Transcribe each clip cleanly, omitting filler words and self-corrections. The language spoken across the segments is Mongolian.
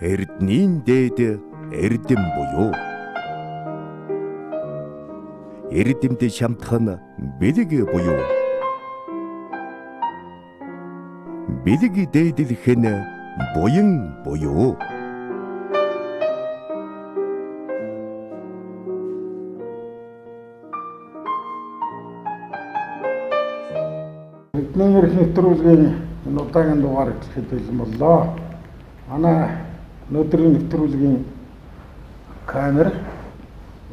Эрдэнийн дээд эрдэм буюу эрдэмд шамтхан бэлэг буюу бэлэг дээдлэх нь буян буюу Эрдэнийн эрхи нэвтрүүлгийн энэ удаагийн дугаар эхлэхэд бэлэн боллоо. Манай өнөөдрийн нэвтрүүлгийн камер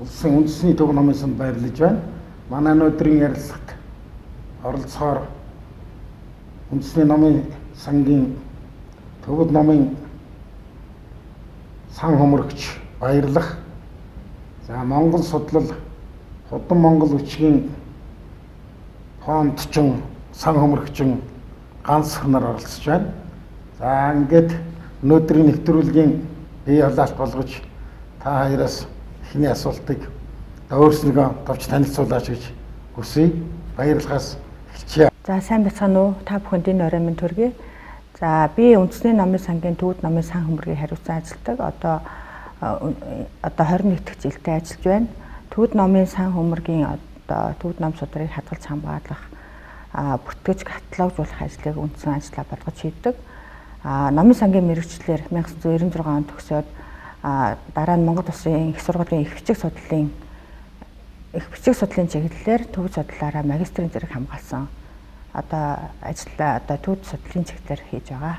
улсын үндэсний төв намын санд байрлаж байна. Манай өнөөдрийн ярилцлагад оролцохоор үндэсний намын сангийн төвд намын сан хөмөрөгч Баярлах. За Монгол судлал Худам Монгол үчгийн фондчин сан хөмөрөгчин Ч.Гансүх нар оролцож байна. За ингээд өнөөдрийн нэвтрүүлгийн бие халаалт болгож та хоёроос эхний асуултыг өөрснийгөө товч танилцуулаач гэж хүсье. Баярлахаас эхэлчихье. За сайн бацгаана уу? Та бүхэнд энэ орой минь төргий. За би үндэсний намын сангийн төвд намын сан хөмөргийн хариуцсан ажилтдаг. Одоо 21 дахь жилдээ ажиллаж байна. Төвд намын сан хөмөргийн одоо төвд нам судрыг хадгалж хамгаалах бүртгэж каталогжуулах ажлыг үндсэн ажлаа болгож хийдэг. Намын сангийн мэргэжлэр 1996 онд төгсөөд дараа нь Монгол Улсын их сургуулийн их бичиг судлалын чиглэлээр төвд судлаараа магистрийн зэрэг хамгаалсан. Одоо ажиллаа төвд судлалын чиглэлээр хийж байгаа.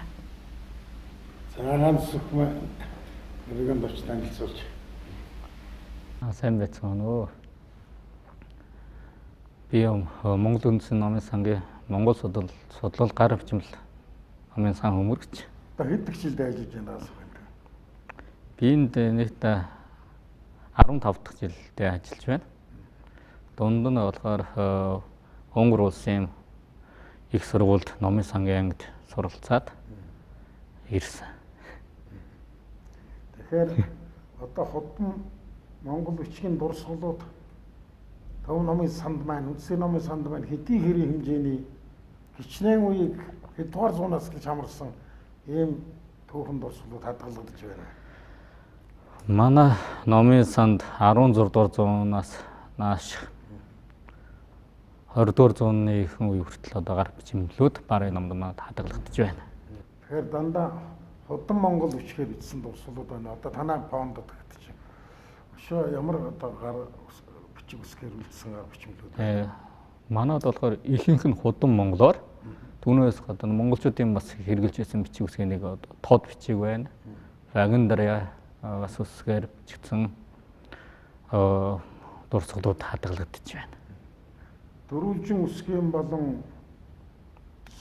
Ч.Гансүх маань нэгэн товч танилцуулж. Сайн байцгаана уу. Би Монгол үндэсний намын сангийн Монгол судлал гар бичмэл намын сан хөмөрөгч. Одоо хэд их жилдээ ажиллаж байна гэсэн үг. Би энд нэгт 15 дахь жилдээ ажиллаж байна. Дунд нь болохоор Монгол улсын их сургуульд намын сангийн ангид суралцаад ирсэн. Тэгэхээр одоо Худам Монгол үчгийн дурсгалууд төв намын санд маань, үндэсний намын санд маань хэдий хэрэг хэмжээний хичнээн үеийг хэдугаар зуунаас гэж хамарсан ийм түүхэн дурсгалууд хадгалагдаж байна. Манай намын санд 16 дугаар зуунаас нааш 20 дугаар зууны ихэнх үе хүртэл одоо гар бичмэлүүд барын намд хадгалагдаж байна. Тэгэхээр дандаа Худам Монгол үчгээр бичсэн дурсгалууд байна. Одоо танай фондод гэдэг чинь өшөө ямар одоо гар бичиг үсгээр үлдсэн гар бичмэлүүд. Манайд болохоор ихэнх нь Худам монголоор түүнээс гадна монголчуудын бас хэрэгжилж байсан бичиг үсгийн нэг тод бичиг байна. Вагндараа бас үсгээр бичсэн дурсгалууд хадгалагдаж байна. Дөрвөлжин үсгийн болон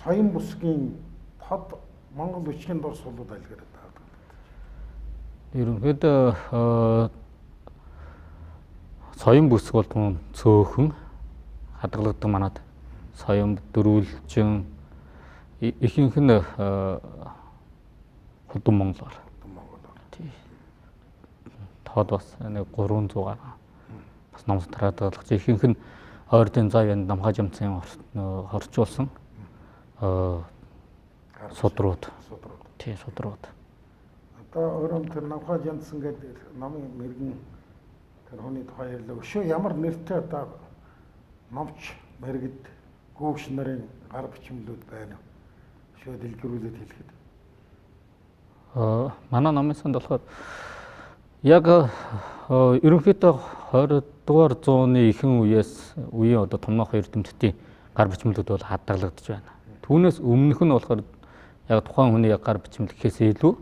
соён бүсгийн тод Монгол үчгийн дурсгалууд айлгаараа хадгалагдаж. Ерөнхийдөө соён бүсг бол түн цөөхөн хадгалагдсан манад. Соён дөрвөлжин ихэнх нь Худам монголоор. Тий. Тод бас нэг 300 гаруй бас ном хадгалж ихэнх нь ойрдын зав янд намхаа жамцын хорчуулсан судрууд. Тий, судрууд. Одоо өөрөөр тэр намхаа жамцсан гэдэг намын мэрэгэн тэр хүний тухай ярьлаа. Өшөө ямар нэртэй одоо номч мэрэгд гүүгч нарын гар бичмэлүүд байна. Өшөө дэлгэрүүлээд хэлэхэд. Манай намын санд болохоор яг ерөнхийдөө 20 дугаар зууны ихэнх үеийн одоо томнох эрдэмтдийн гар бичмэлүүд бол хадгалагдаж байна. Түүнээс өмнөх нь болохоор яг тухайн хүний гар бичмэл гэхээс илүү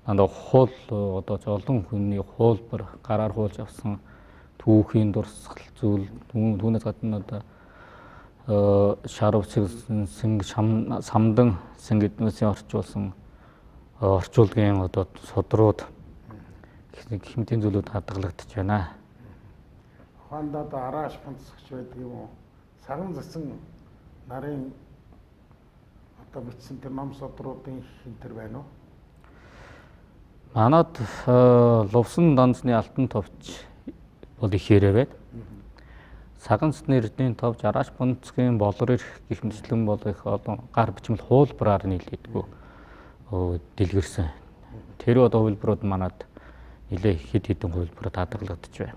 дандаа хуул одоо олон хүний хуулбар гараар хуулж авсан түүхийн дурсгал зүйл түүнээс гадна одоо шарвчиг самдан сэнгэднүүсийн орчуулгын одоо судрууд хэмтийн зүйлүүд хадгалагдаж байна. Ухаанд одоо арааш фонцсогч байдаг юм уу? Саган засан нарын одоо бичсэн тэр ном судруудын хинтэр байна уу? Манад лувсан данцны алтан товч бол их хэрэг байна. Саган засны эрдэнийн товч арааш фонцгийн болор эрх гэх мэтлэн бол их олон гар бичмэл хуулбараар нийлээдгүй дэлгэрсэн Тэр одоо хувилбарууд манад нэлээ хэд хэдэн хувилбарууд хадгалагдаж байна.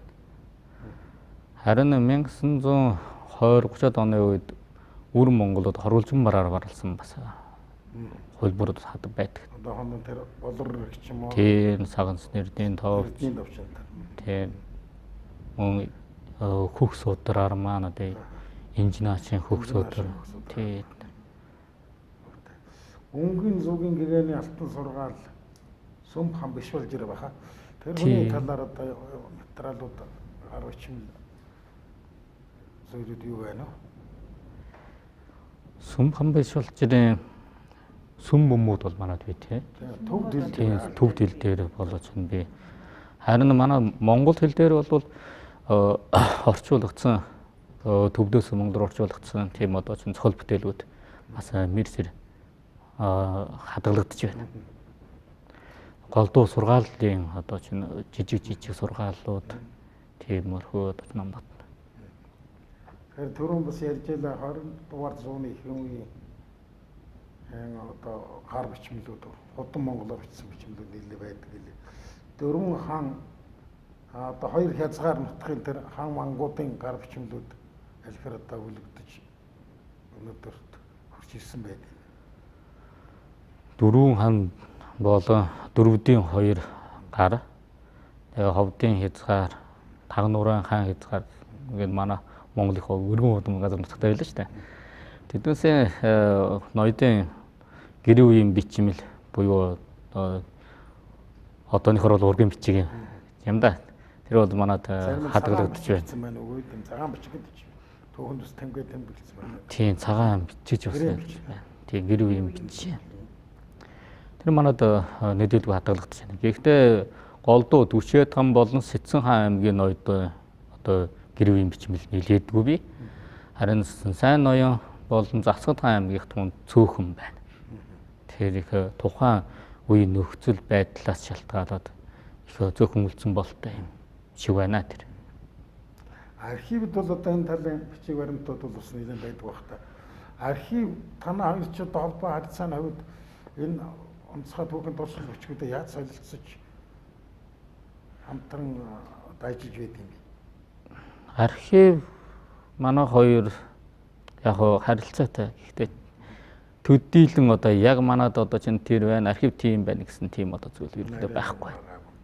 Харин 1920-30-ад оны үед Өр Монголд хорволжин бараар гаргалсан бас хувилбарууд хаддаг байдаг. Одоо хондон тэр болрогч юм уу? Тийм, саганс нэрдийн товч. Тийм. Мөн хөх судраар маань одоо инженеачийн хөх судар. Тийм. Өнгийн зүгийн гэгээний алтан сургаал сүм хам биш болж ирэх баха. Тэр хүний талаар одоо материалууд гар бичмэл зүйлүүд юу байна вэ? Сүм хам биш болж ирэх сүм бөмбөд бол манад бий тий. Төв хэл дээр болооч нь би. Харин манай монгол хэл дээр бол орчуулгдсан төвдөөс монгол орчуулгдсан тийм одоо чинь цохол бүтээлүүд бас мэрсэр хадгалагдаж байна. Голдуу сургааллын одоо чинь жижиг сургаалууд тиймэрхүү одоо намнад. Тэгэхээр түрүүн бас ярьж байлаа 20 дугаар зууны ихэнх үеийн одоо гар бичмэлүүд худан монголоор бичсэн бичмэлүүд нэлээд байдаг гэлээ. Дөрвөн хаан одоо хоёр хязгаар нутгийн тэр хаан мангуудын гар бичмэлүүд алхир одоо үлэгдэж өнөөдөрт хүрч ирсэн байдаг. Дөрвөн хаан болон дөрвдийн хоёр гар тэгээ ховдын хязгаар тагнуурын хаан хязгаар ингээд манай Монголынхоо өргөн удам газар нутагтай байлаа шүү дээ. Тэднээсээ ноёдын гэрээ үеийн бичмэл буюу одооныхоор бол ургийн бичиг юм да. Тэр бол манад хадгалагдаж байна. Цагаан бичигэд түүхэнд бас тамгид тэмдэглэсэн байна. Тийм, цагаан бичиж бас байна. Тийм, гэрээ үеийн бичиж. Тэр манад нэдэлгүй хадгалагдаж байна. Гэхдээ голдуу Дүрчээд хам болон Сэцэн хаан аймгийн ноёд одоо гэрээ үеийн бичмэл нэлээдгүй би. Харин сайн ноён болон Засгад хаан аймгийнх тунд цөөхөн байна. Тэр их тухайн үеийн нөхцөл байдлаас шалтгаалаад их цөөхөн үлдсэн болтой юм шиг байна тэр. Архивд бол одоо энэ талын бичиг баримтууд бол бас нэлээд байдаг бах та. Архив танаа хоёр ч одоо холбоо харьцааны хувьд энэ онцгой түүхийн дурсгал бичгүүдэд яаж солилцож хамтран ажиллаж байдаг юм бэ? Архив манай хоёр яг харилцаатай. Гэхдээ төдийлөн одоо яг манад одоо чинь тэр байна, архив тийм байна гэсэн тийм одоо зүйл ерөөдөө байхгүй.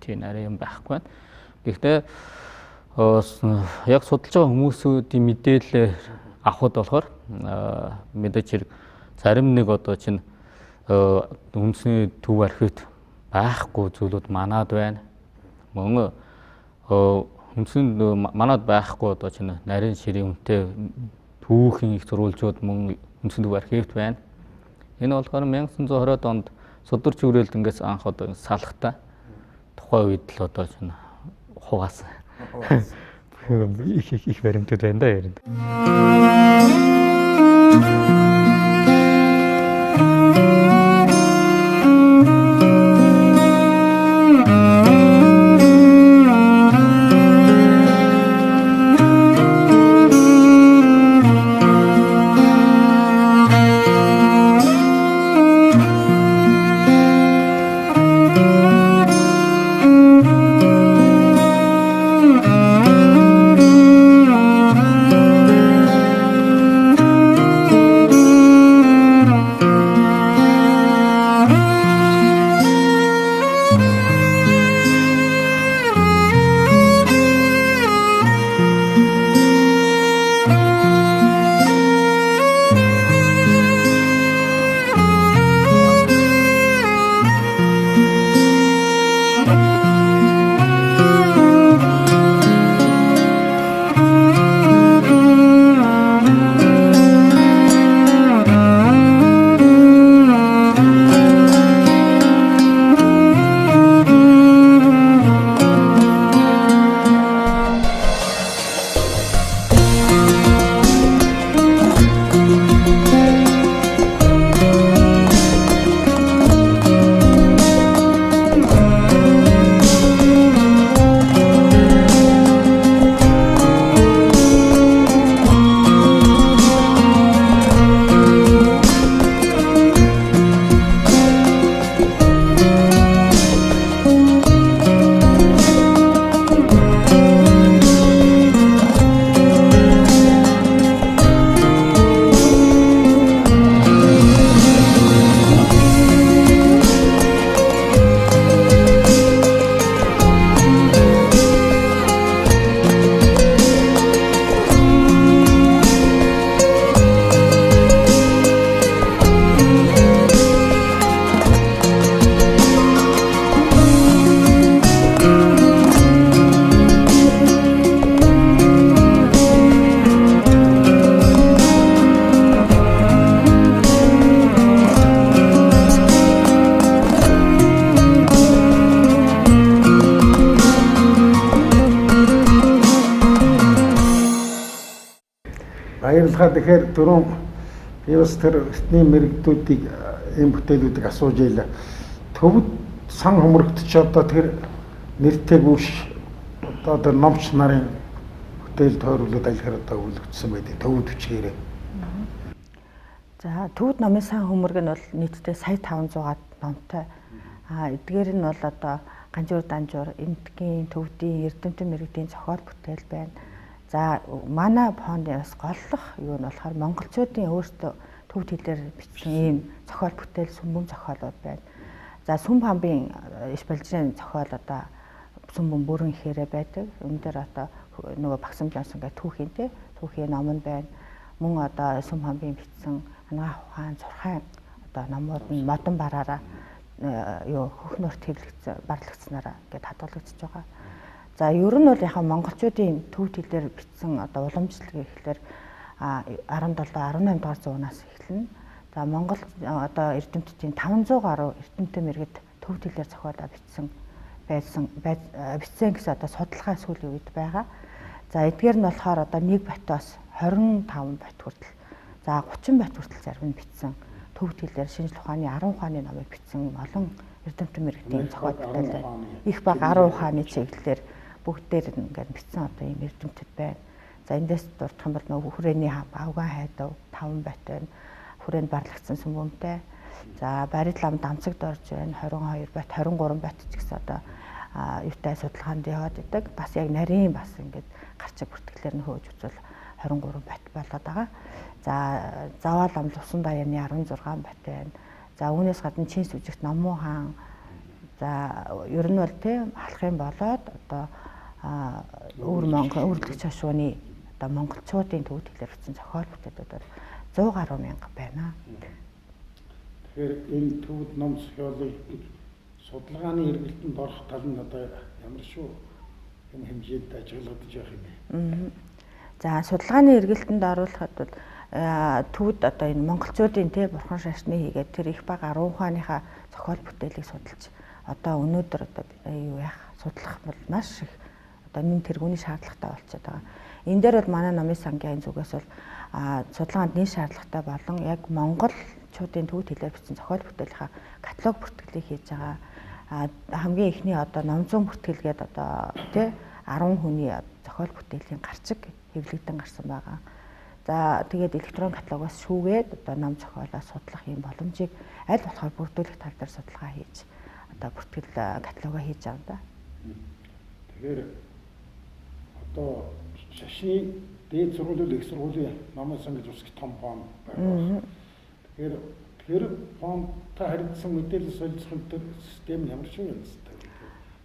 Тийм арай юм байхгүй байна. Гэхдээ яг судалж байгаа хүмүүсүүдийн мэдээлэл авахд болохоор мэдээж хэрэг зарим нэг одоо чинь үндэсний төв архивт байхгүй зүйлүүд манад байна. Мөн үндэсний манад байхгүй одоо чинь нарийн ширийн үнэтэй түүхийн их зурвалжууд мөн үндэсний төв архивт байна. Энэ болохоор 1920-ад онд сударч хүрээлтэнгээс анх одоо салхтаа тухайн үед л одоо чинь хугаас их баримтууд байна да яриад. баярлалаа. Тэгэхээр дөрөв би бас тэр эртний мэрэгдүүдийг ийм бүтээлүүдийг асууж ийлээ. Төвд сан хөмрөгдөж одоо тэр нэртэй гүйш одоо тэр номч нарын бүтээл тойруулаад алихаар одоо өвлөгдсөн байдаг. Төвд хүчээрээ. За төвд номын сан хөмөрг нь бол нийтдээ сая 500-аад номтой. Эдгээр нь бол одоо ганжуур данжуур, энтгийн, төвдийн, эрдэмтэн мэрэгдийн зохиол бүтээл байна. За манай фондын бас голлох юу нь болохоор монголчуудын өөрсдөө төвд хэлээр бичсэн ийм зохиол бүтээл сүмбэм зохиолууд байна. За сүмб хамбын иш балжрын зохиол одоо сүмбэм бүрэн ихээрээ байдаг. Үүн дээр одоо нөгөө Багсам Жонсон гэх түүхийн ном нь байна. Мөн одоо сүмб хамбын бичсэн Анагаах ухаан, Зурхайн одоо номууд нь модон бараараа хөхнөрт хэвлэгдсэн барлагдсанараа ингээд хадгалагдчихж байгаа. За ер нь бол яхаа монголчуудын төвд хэлээр бичсэн одоо уламжлал гэхлээр 17 18 дугаар зуунаас эхэлнэ. За Монгол одоо эрдэмтдийн 500 гаруй эрдэмтэн мэргэд төвд хэлээр зохиолоо бичсэн гэсэн одоо судалгаа сүүлийн үед байгаа. За эдгээр нь болохоор одоо 1 байтаас 25 байт хүртэл за 30 байт хүртэл зарим нь бичсэн төвд хэлээр шинжлэх ухааны 10 ухааны номыг бичсэн олон эрдэмтэн мэргэдийн зохиол бүтээл их баг 10 ухааны чиглэлээр бүгдээр ингээд бичсэн одоо ийм эрдэмтэд байна. За эндээс дурдах юм бол нөгөө хүрээний авгаан хайдав 5 байт байна. Хүрээнд барлагдсан сүмбөмтэй. За барил ам дамцагд орж байна 22 байт 23 байт ч гэсэн одоо юутай судалгаанд яваад идэг. Бас яг нарийн бас ингээд гарчиг бүртгэлээр нь хөөж үзвэл 23 байт болоод байгаа. За заваал ам лувсан даяаны 16 байт байна. За үүнээс гадна чин сүжигт Номмуу хаан за ер нь бол тийм алах юм болоод одоо өвөр Монгол эрхлэгч хашууны одоо монголчуудын төвд хэлээр бичсэн зохиол бүтээлүүд бол 100 гаруй мянга байна. Тэгэхээр энэ төвд ном зохиолыг судалгааны хэрэгэлтэнд орох тал нь одоо ямар шүү энэ хэмжээнд ажиглагдаж явах юм бэ? За судалгааны эргэлтэнд оруулахад бол төвд одоо энэ монголчуудын бурхан шашны хийгээд тэр их баг 10 ухааныхаа зохиол бүтээлийг судалж одоо өнөөдөр одоо юу яах судлах бол маш их одоо нэн тэргүүний шаардлагатай болчиход байгаа. Энэ дээр бол манай номын сангийн зүгээс бол судалгаанд нийт шаардлагатай болон яг монголчуудын төвд хэлээр бичсэн зохиол бүтээлийнхаа каталог бүртгэлийг хийж байгаа. Хамгийн ихний одоо номзон бүртгэлгээд одоо 10 хүний зохиол бүтээлийн гарчиг хэвлэгдэн гарсан байгаа. За тэгээд электрон каталогоос шүүгээд одоо ном зохиолоо судлах юм боломжийг аль болохоор бүрдүүлэх тал дээр судалгаа хийж одоо бүртгэл каталогоо хийж байгаа юм да. Тэгэхээр одоо шашны дээд сургуулийн их сургуулийн номын сан гэж усгих том фонд байна. Тэгэхээр тэр фондтай харилцсан мэдээлэл солилцох систем ямар шиг юм бэ?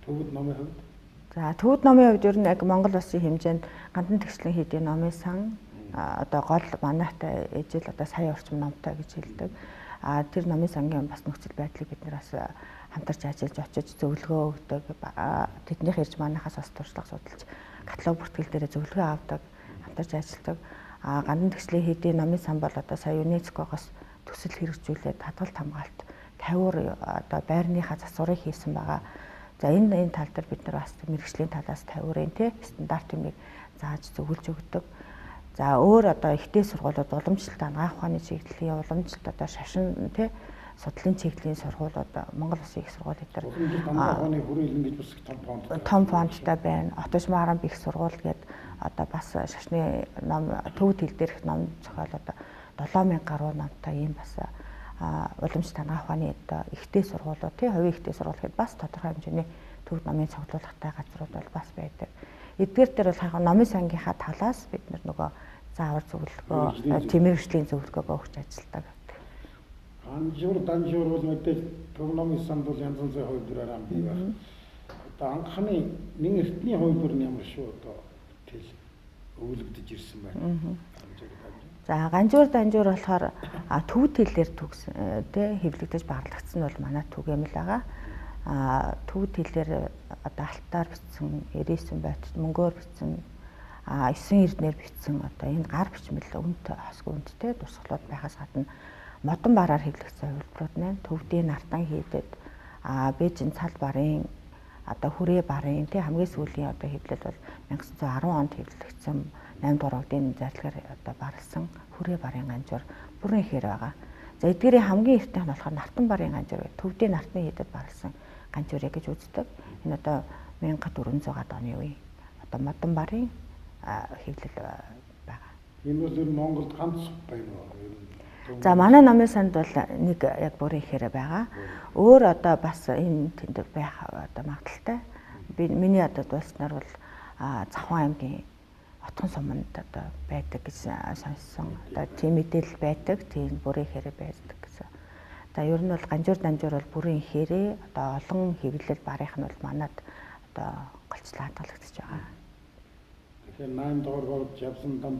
Төвд номын хувьд. За төвд номын хувьд ер нь яг Монгол улсын хэмжээнд гандан тэгшлэн хийдэг номын сан одоо гол манайтай ижил одоо сая орчим номтой гэж хэлдэг. Тэр номын сангийн бас нөхцөл байдлыг бид нэр бас хамтарч ажиллаж очиж зөвлөгөө өгдөг. Тэднийх ирж манайхаас бас туршлага судалж каталог бүртгэл дээр зөвлөгөө авдаг, хамтарч ажилладаг. Гандан тэгшлийн хийдийн номын сан бол одоо сая ЮНЕСКО-гоос төсөл хэрэгжүүлээд хадгалт хамгаалт 50 одоо байрныхаа засварыг хийсэн байгаа. За энэ тал дээр бид нар бас мэргэжлийн талаас 50-ын стандарт юмыг зааж зөвлөж өгдөг. За өөр одоо ихтэй сургуулиуд уламжлалт анагаах ухааны чиглэлийн уламжлалт одоо шашин судлалын чиглэлийн сургуулиуд Монгол Улсын их сургууль дээр анагаахны хүрээлэн гэж бас том фондтай байна. Отож Маран их сургууль гээд одоо бас шашны ном төвд хэл дээрх ном зохиол одоо 7000 гаруй номтой ийм бас уламжлалт анагаах ухааны одоо ихтэй сургуулиуд хувийн ихтэй сургууль гээд бас тодорхой хэмжээний төвд номын цуглуулгатай газрууд бол бас байдаг. Эдгээр дээр бол хаахан номын сангийнхаа талаас бид нөгөө заавар зөвлөгөө, тэмэрэгжлийн зөвлөгөөгөө өгч ажилладаг. Ганжуур данжуур бол мэдээж төв номын санд бол янз янзын хувьдраар ам бий байна. Одоо анхны нэг эртний хувьдөр нь ямар шүү одоо тэл өвлөгдөж ирсэн байна. За ганжуур данжуур болохоор төвд хэлээр төгсөн хэвлэгдэж барлагдсан бол манай түгээмэл байгаа. Төвд хэлээр одоо алтаар бичсэн 99 байт мөнгөөр бичсэн 9 эрднэр бичсэн одоо энэ гар бичмэл өмт хосгүй өмттэй дурсгалууд байхаас гадна модон бараар хэвлэгдсэн хувилбарууд нь төвдийн нартан хийдэд бэжин цал барын одоо хүрээ барын хамгийн сүүлийн одоо хэвлэл бол 1910 онд хэвлэгдсэн 8 дугаар үеийн зарлагаар одоо барлсан хүрээ барын ганжуур бүрэн ихээр байгаа. За эдгээрийн хамгийн эртнийх нь болохоор нартан барын ганжуур, төвдийн нартны хийдэд барлсан ганжуурыг гэж үздэг. Энэ одоо 1400-аад оны үе одоо модон барын хэвлэл байгаа. Энэ бол ер нь Монголд ганц байна уу? За манай номын санд бол нэг яг бүрэн ихээр байгаа. Өөр одоо бас энэ тэнд байх одоо магадaltaй. Миний одоо дууснаар бол Завхан аймгийн Отхон суманд одоо байдаг гэж сонссон. Одоо тийм мэдээлэл байдаг, тийм бүрэн ихээр байдаг гэсэн. За ер нь бол ганжуур дамжуур бол бүрэн ихээрээ одоо олон хэвлэл барих нь бол манад одоо голчлон хадгалагдаж байгаа. Тэгэхээр 8 дугаар борд явсан дам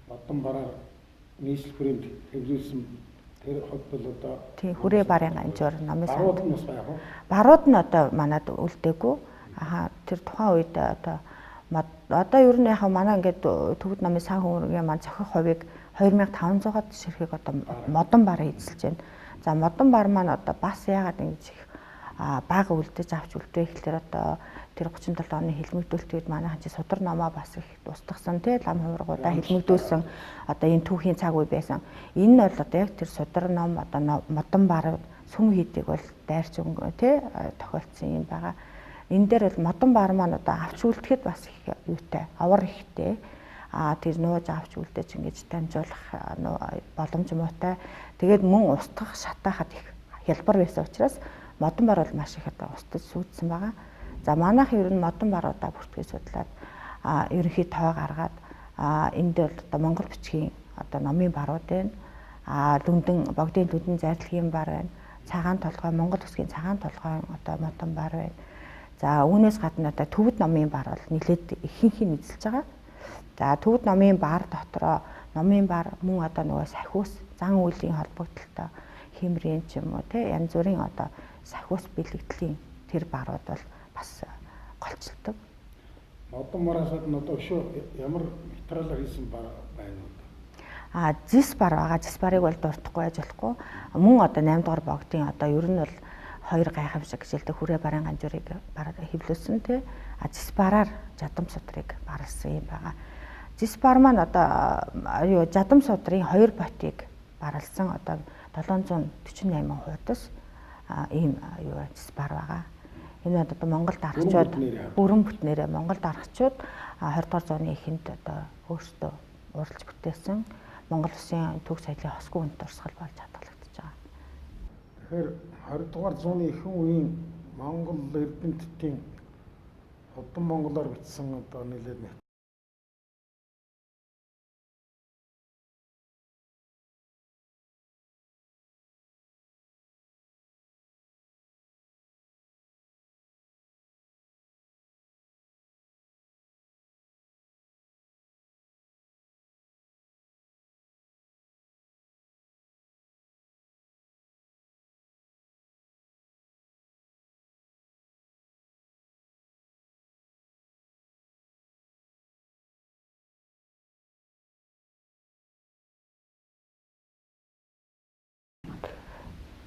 модон бараар нийслэл хүрээнд хэвлүүлсэн тэр хот бол одоо тийм хүрээ барын ганжуур номын санд. барууд нь бас байх уу? Барууд нь одоо манад үлдээгүй. Тэр тухайн үед одоо ер нь яхаа манай ингээд төвд намын сан хүмүүргийн маань зохих хувийг 2500-аад ширхэг одоо модон бар эзэлж байна. За модон бар маань одоо бас яагаад ингэж их бага үлдэж авч үлдээ ихлээр одоо тэр 37 оны хэлмэгдүүлэлтүүд манайхан чи судар номоо бас их устгасан тий лам хувиргуудаа хэлмэгдүүлсэн одоо энэ түүхийн цаг үе байсан. Энэ нь бол одоо яг тэр судар ном одоо модон бар сүм хийдэг бол дайрч өнгө тий тохиолдсон юм байгаа. Энэ дээр бол модон бар маань одоо авч үлдэхэд бас их юутай авар ихтэй. Тэр нууж авч үлдээж ингэж дамжуулах боломж муутай. Тэгээд мөн устгах шатаахад их хялбар байсан учраас модон бар бол маш их одоо устдаж сүйдсэн байгаа. За манайх ер нь модон баруудаа бүртгий судлаад ерөнхий тоо гаргаад энд бол одоо Монгол бичгийн одоо номын барууд байна. Лүндэн богдын лүндэн зайрлагын бар байна. Цагаан толгой Монгол үсгийн цагаан толгой одоо модон бар байна. За үүнээс гадна одоо төвд номын бар бол нэлээд ихэнх эзэлж байгаа. За төвд номын бар дотроо номын бар мөн одоо нөгөө сахиус зан үйлийн холбогдлолтой хэмрийн ч юм уу те янз бүрийн одоо сахиус бэлэгдлийн тэр барууд бол бас голчилдог. Модон бараас одоо өшөө ямар материалаар хийсэн бар байна уу? Зис бар байгаа. Зис барыг бол дуртахгүй байж болохгүй. Мөн одоо 8 дугаар богдын одоо ер нь бол 2 гайхамшиг жилдээ хүрээ барын ганжуурыг хэвлүүлсэн тий. Зис бараар жадам судрыг барлсан юм байгаа. Зис бар маань одоо жадам судрын 2 ботыг барлсан одоо 748 хуудас ийм зис бар байгаа. Энэ одоо Монголд аргачууд бүрэн бүтнээрээ Монголд аргачууд 20 дугаар зууны эхэнд одоо өөрсдөө уралж бүтээсэн Монгол Улсын төг соёлын хосгүй үнд дурсгал болж хадгалагдаж байгаа. Тэгэхээр 20 дугаар зууны ихэнх үеийн Монгол эрдэмтдийн Худан монголоор бичсэн одоо нэлээд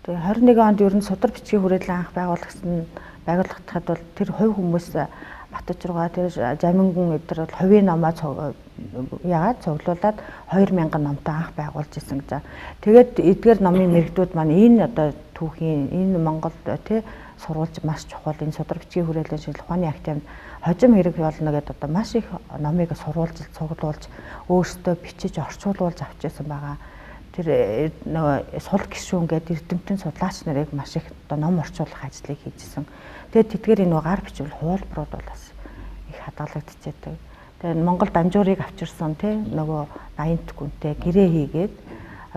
Тэгээ 21 онд ер нь судар бичгийн хүрээлэн анх байгуулагдахад бол тэр хувь хүмүүс Батж руугаа тэр Жамингун эдгээр бол хувийн номоо яагаад цуглуулад 2000 номтой анх байгуулж исэн гэж. Тэгээд эдгээр номын мэрэгдүүд маань энэ одоо түүхийн энэ Монголд тий сурвалж маш чухал энэ судар бичгийн хүрээлэн шинжилгээ ухааны активд хожим хэрэг болно гэдэг одоо маш их номыг сурвалж цуглуулж өөрсдөө бичиж орчуулуулж авчихсан байгаа. Тэр нөгөө сул гишүүн гэдэг эрдэмтэн судлаач нарыг маш их одоо ном орчуулах ажлыг хийжсэн. Тэгээд тэдгээр энэ гар бичвэл хуулбарууд бол бас их хадгалагдчихэдэг. Тэгээд Монгол дамжуурыг авчирсан тий нөгөө 80 гүнтэй гэрээ хийгээд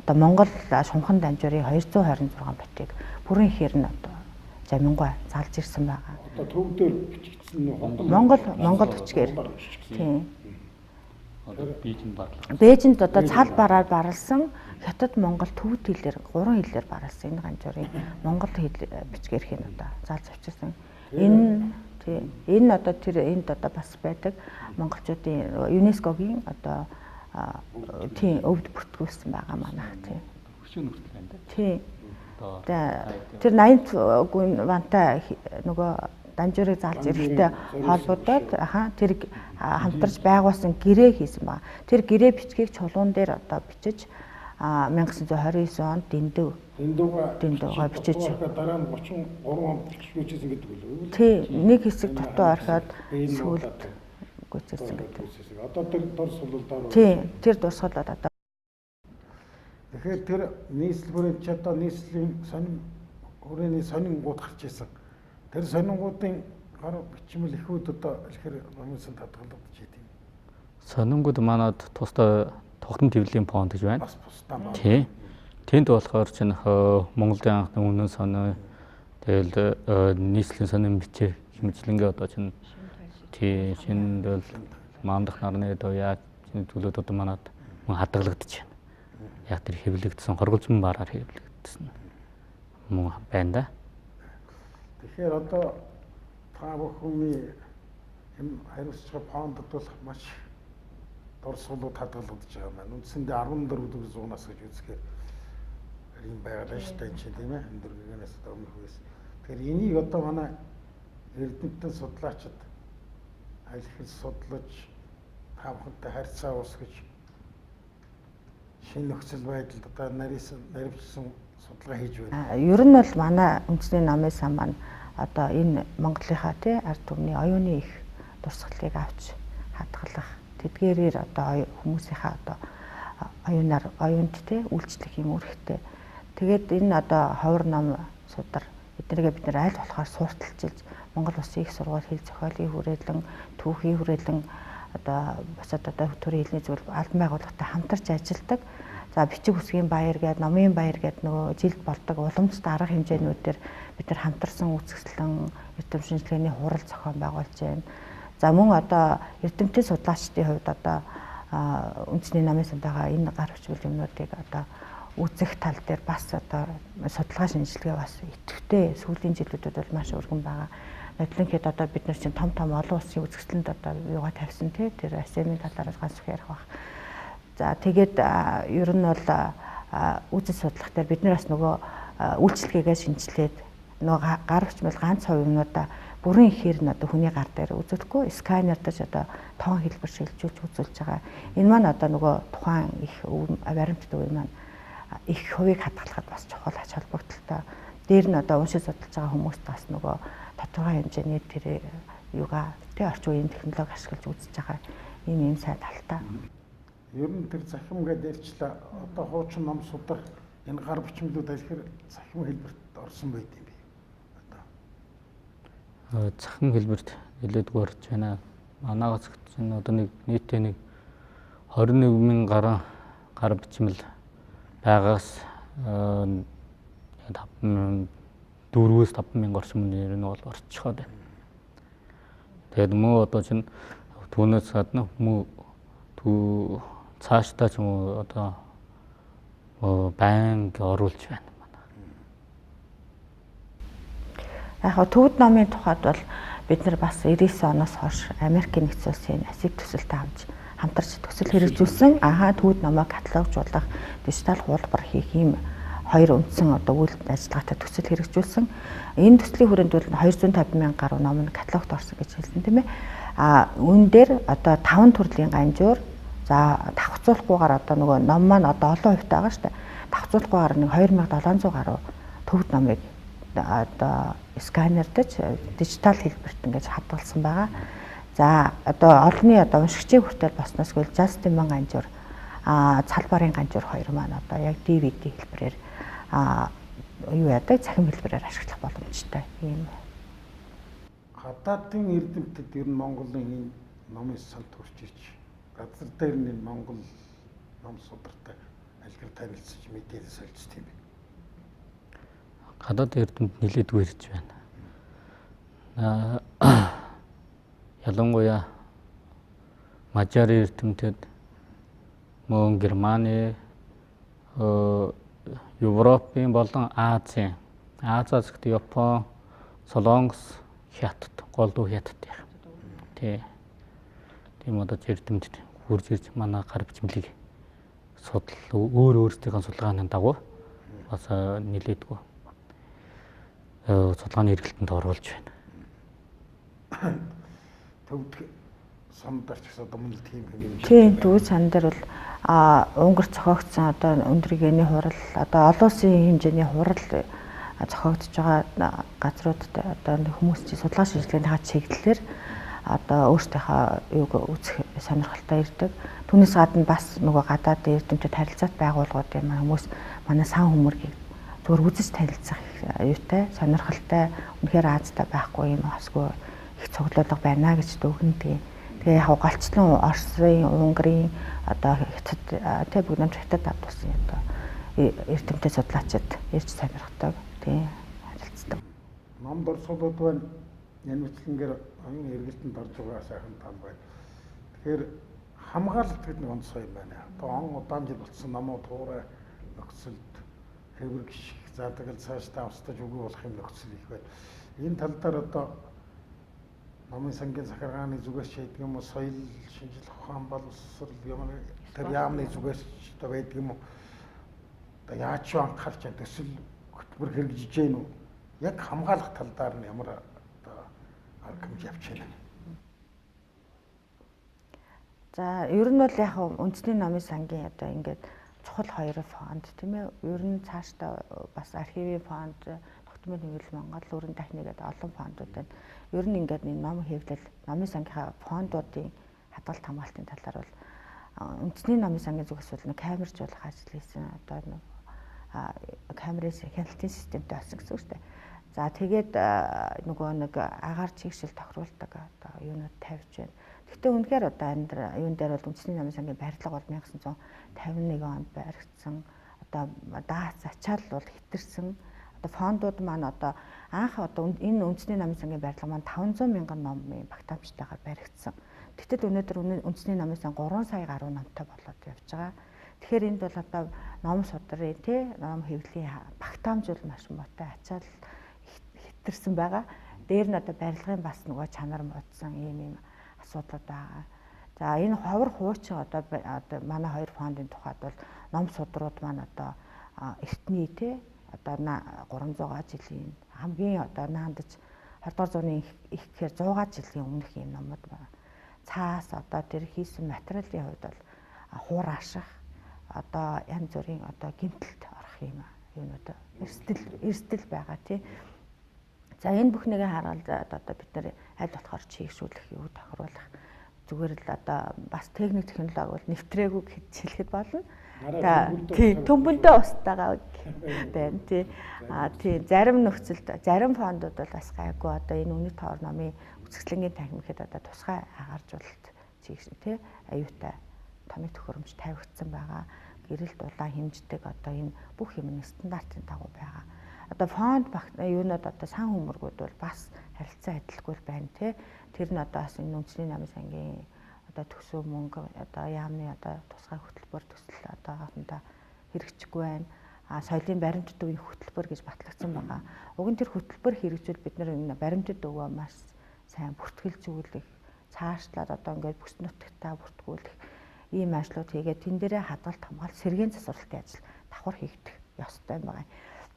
одоо Монгол шунхан дамжуурын 226 ботыг бүрэн ихээр нь одоо Жамингуй залж ирсэн байгаа. Одоо төвдөр бичигдсэн Монгол бичгээр тий. Одоо Бээжинд одоо цал бараар барлсан хятад Монгол төвд хэлээр 3 хэлээр барлсан энэ ганжуурын Монгол хэл бичгээр хийн одоо заалж авчирсан. Энэ одоо тэр энд одоо бас байдаг монголчуудын ЮНЕСКОгийн одоо тийм өвд бүртгүүлсэн байгаа манайх тийм. Хөшөө нүртэл байна да. Тийм. Тэр 80 гүн вантай нөгөө дамжуурыг заалж ирэхтэй холбогдоод тэр хамтарч байгуулсан гэрээ хийсэн байна. Тэр гэрээ бичгийг чулуун дээр одоо бичиж 1929 онд дэндүүгээ бичиж дараа нь 33 онд бичсэн гэдэг үү? Тий, нэг хэсэг дутуу орхиод сүүлд гүйцэлсэн гэдэг. Одоо тэр дурсгалууд Тий, тэр дурсгалууд одоо. Тэгэхээр тэр нийслэлбэрийн ч одоо нийслэлийн хүрээний сонингууд гарч ирсэн. Тэр сонингуудын гар бичмэл ихүүд одоо ихэр МҮНС-н татгалагдаж идэв. Сонингууд манад тусдаа тогтмол твлийн фонд гэж байна. Бас бусдаа байна. Тий. Тэнд болохоор чинь Монголын анхны үнэн сонио тэгэл нийслэлийн сонин бичээ хэмжлэнгээ одоо чинь тий шинэ бол маамдах нарны одоо яг зүйлүүд одоо манад мөн хадгалагдаж байна. Яг тэр хэвлэгдсэн хорголзмон бараар хэвлэгдсэн мөн байна да. Тэгэхээр одоо та бүхний энэ хариуцж байгаа фондод бол маш дурсгалууд хадгалагдаж байгаа маань. Үндсэндээ 14,400-аас гэж үзэхээр ийм байгаа шүү дээ чинь тийм ээ. Энэ дөрвигээс одоо өмнөх үеэс. Тэгэхээр энийг одоо манай эрдэмтэн судлаачид аль их судлаж та бүхэнтэй харьцаа уусгаж шинэ нөхцөл байдалд одоо наривчсан судалгаа хийж байна. Ер нь бол манай үндэсний намын сан маань одоо энэ Монголынхаа тий ард түмний оюуны их дурсгалыг авч хадгалах тэдгээрээр одоо хүмүүсийнхаа одоо оюунд тий үйлчлэх юм үүрэгтэй. Тэгээд энэ одоо ховор ном судар бид нар аль болохоор суурталчилж Монгол Улсын их сургууль хэл зохиолын хүрээлэн, түүхийн хүрээлэн одоо бусад одоо төрийн хэлний зүйл албан байгууллагатай хамтарч ажилладаг. За бичиг үсгийн баяр гээд, номын баяр гээд нөгөө жилд болдог уламжлалт арга хэмжээнүүдээр бид нар хамтарсан үзэсгэлэн эрдэм шинжилгээний хурал зохион байгуулж байна. За мөн одоо эрдэмтэн судлаачдын хувьд одоо үндэсний намын санд байгаа энэ гар хүчил юмнуудыг одоо үзэх тал дээр бас одоо судалгаа шинжилгээ бас идэвхтэй сүүлийн жилүүдэд бол маш өргөн байгаа. Нотлонхэд одоо бид нар чинь том олон улсын үзэсгэлэнд одоо юугаа тавьсан тий тэр СМ-ийн талаар Ч.Гансүх ярих баг. За тэгээд ер нь бол үзэл судлах дээр бид нар бас нөгөө үйлчлэгээгээ шинжилээд нөгөө гар хүчмэл ганц хувь юмнуудаа бүрэн ихээр нь одоо хүний гар дээр үзүүлэхгүй сканердаж одоо тоон хэлбэр шилжүүлж үзүүлж байгаа. Энэ маань одоо нөгөө тухайн их баримтат үе маань их хувийг хадгалахад бас чухал ач холбогдолтой. Дээр нь одоо уншиж судалж байгаа хүмүүст бас нөгөө тодорхой хэмжээний тэр юугаа тэ орчин үеийн технологи ашиглаж үзэж байгаа ийм сайн талтай. Ер нь тэр захим гэдэг ярьчлаа. Одоо хуучин ном судар энэ гар бичмлүүд алхэр захим хэлбэрт орсон байт юм бэ? Одоо захим хэлбэрт нэлээдгүй орж байна. Манайгаас чинь одоо нэг нийтээ нэг 21,000 гаруй гар бичмэл байгаас 4-5 мянган орчим нэр нь бол орчиход байна. Тэгээд мөн одоо чинь түүнээс гадна мөн цаашдаа ч юм уу одоо банк оруулж байна манай. Яг төвд номын тухайд бол бид нар бас 99 оноос хойш Америкийн нэгдсэн улсын асыг төсөлтэй хамтарч төсөл хэрэгжүүлсэн. Төвд номоо каталогжуулах, дижитал хуулбар хийх ийм хоёр үндсэн одоо үйл ажиллагаатай төсөл хэрэгжүүлсэн. Энэ төслийн хүрээнд бол 250,000 гаруй ном нь каталогт орсон гэж хэлсэн тийм ээ. Үүн дээр одоо 5 төрлийн ганжуур за давхцуулахгүйгээр одоо нөгөө ном маань одоо олон хувьтай байгаа шүү дээ. Давхцуулахгүйгээр нэг 2700 гаруй төвд номыг одоо сканердаж дижитал хэлбэрт ингэж хадгалсан байгаа. За одоо олонний одоо уншигчийн хүртэл болсноос гол Justin ганжуур цалбарын ганжуур хоёр маань одоо яг DVD хэлбэрээр юу яадаг цахим хэлбэрээр ашиглах боломжтой юм. Гадаадын эрдэмтэд ер нь Монголын энэ номын санд төрж ич газар дээр нь Монгол ном судартай алгэр танилцж мэдээлэл солилцсон юм байна. Гадаад эрдэмтэд нэлээдгүй ирж байна. Ялангуяа Мажар эрдэмтэд мөн Германы Европын болон Азийн Азиас гэдэг Япон, Солонгос, Хятад, Голдуу Хятад яах. Тийм одоо эрдэмтэд хурж ирж манай гар бичмлийг өөрсдийнхөө судалгааны дагуу бас нэлээдгүй судалгааны эргэлтэнд оруулж байна. төвд сандарч гэсэн одоо мөн тийм хэмжээ. Тийм төвд сан дээр бол Унгар зохиогдсон одоо өндөр гэний хурал одоо олон улсын хэмжээний хурал зохиогдож байгаа газруудад одоо хүмүүс чи судалгаа шинжилгээний чиглэлээр одоо өөрсдийнхөө юуг үзэх сонирхолтой ирдэг. Түүнээс гадна бас нөгөө гадаад эрдэмтэд харилцаат байгууллагуудын хүмүүс манай сан хүмүүргийг зөвхөн үзэж танилцах аюутай, сонирхолтой, үнэхээр Азтай байхгүй юм асгүй их цуглуулга байна гэж дүгнэдэг. Тэгээ яг голчлон Оросын, Унгарын одоо хятад тэг бүгд хятад авсан одоо эрдэмтэд судлаачид ирж сонирхдаг. Тийм харилцдаг. Номд орсуудад байна. Энэ мэтлэнгээр оюун эргэлтэнд орж байгаа сайхан тал байна. Тэгэхээр хамгаалалт гэдэг нэг онцгой юм байна. Одоо он удаан жил болсон намуу туурай нөхцөлд хэвэр гიშг задаг л цааш тавстаж үгүй болох юм нөхцөл их байна. Энэ тал дээр одоо намын сангийн захиргааны зүгээс ч гэдэг юм уу соёл шинжлэх ухаан боловсрол юм тэр яамны зүгээс ч байдаг юм уу. Одоо яаж ч анхаарч төсөл хөтөлбөр хэрэгжиж гэнэ үү? Яг хамгаалах талдаар нь ямар арга явж байна. За ер нь бол яг үндэсний намын сангийн одоо ингээд чухал хоёр фонд тийм ээ. Ер нь цаашдаа бас архивын фонд, тогтмол хэмжээл Монгол өрн техник гэдэг олон фондууд байна. Ер нь ингээд ном хэвлэл намын сангийнхаа фондуудын хадгалт хамгаалтын талаар бол үндэсний намын сангийн зүгээс бол камержуулах ажил хийсэн одоо камерээс хяналтын системтэй болсон гэсэн үг шүү дээ. За тэгээд нөгөө нэг агаар чигшил тохируулдаг одоо юунууд тавьж байна. Гэхдээ үнэхээр одоо юун дээр бол үндэсний намын сангийн барилга бол 1951 онд баригдсан. Одоо даац ачаал бол хэтэрсэн. Одоо фондууд маань одоо анх одоо энэ үндэсний намын сангийн барилга маань 500 мянган номын багтаамжтайгаар баригдсан. Тэгтэл өнөөдөр үндэсний намын сан 3 сая гаруй номтой болоод явж байгаа. Тэгэхээр энд бол одоо ном судрын ном хэвлэлийн багтаамж бол маш муутай ачаал хэтэрсэн байгаа. Дээр нь одоо барилгын бас нөгөө чанар муудсан ийм асуудал байгаа. За энэ ховор хуучин одоо манай хоёр фондын тухайд бол ном судрууд маань одоо эртний одоо 300 жилийн хамгийн одоо наандаж 20 дугаар зууны их гэхээр 100 жилийн өмнөх юм номууд байна. Цаас одоо тэр хийсэн материалын хувьд бол хуур аших одоо янз бүрийн одоо гэмтэлд орох юм юунууд эрсдэл байгаа тий. За энэ бүхнийгээ хараад одоо бид нэр аль болохоор чийгшүүлэх юу тохируулах зүгээр л одоо бас техник технологи бол нэвтрээгүй гэж хэлэхэд болно. Тий төмбөнтэй устдаагаа байна тий. Тий зарим нөхцөлд зарим фондууд бол бас гайгүй одоо энэ үнэт тоор номын үзэсгэлэнгийн танхим гэхэд одоо тусгай агааржуулалт чийгш тий аюутай томьёо төхөөрөмж тавигдсан байгаа. Гэрэл дулаан хэмждэг одоо энэ бүх юм стандартын дагуу байгаа. Одоо фонд юунууд одоо сан хүмүүргүүд бол бас харилцан адилгүй байна тий. Тэр нь одоо бас энэ үндэсний намын сангийн одоо төсөв мөнгө одоо яамны одоо тусгай хөтөлбөр төсөл одоо хоорондоо хэрэгжихгүй байна. Соёлын баримтат өвийн хөтөлбөр гэж батлагдсан байгаа. Уг нь тэр хөтөлбөр хэрэгжүүл бид нар энэ баримтат өвөө маш сайн бүртгэлжүүлэх, цаашлаад одоо ингээд бүс нутагтаа бүртгүүлэх ийм ажлууд хийгээд тэн дээрээ хадгалт хамгаалт сэргээн засварлалтын ажил давхар хийгдэх ёстой байгаа.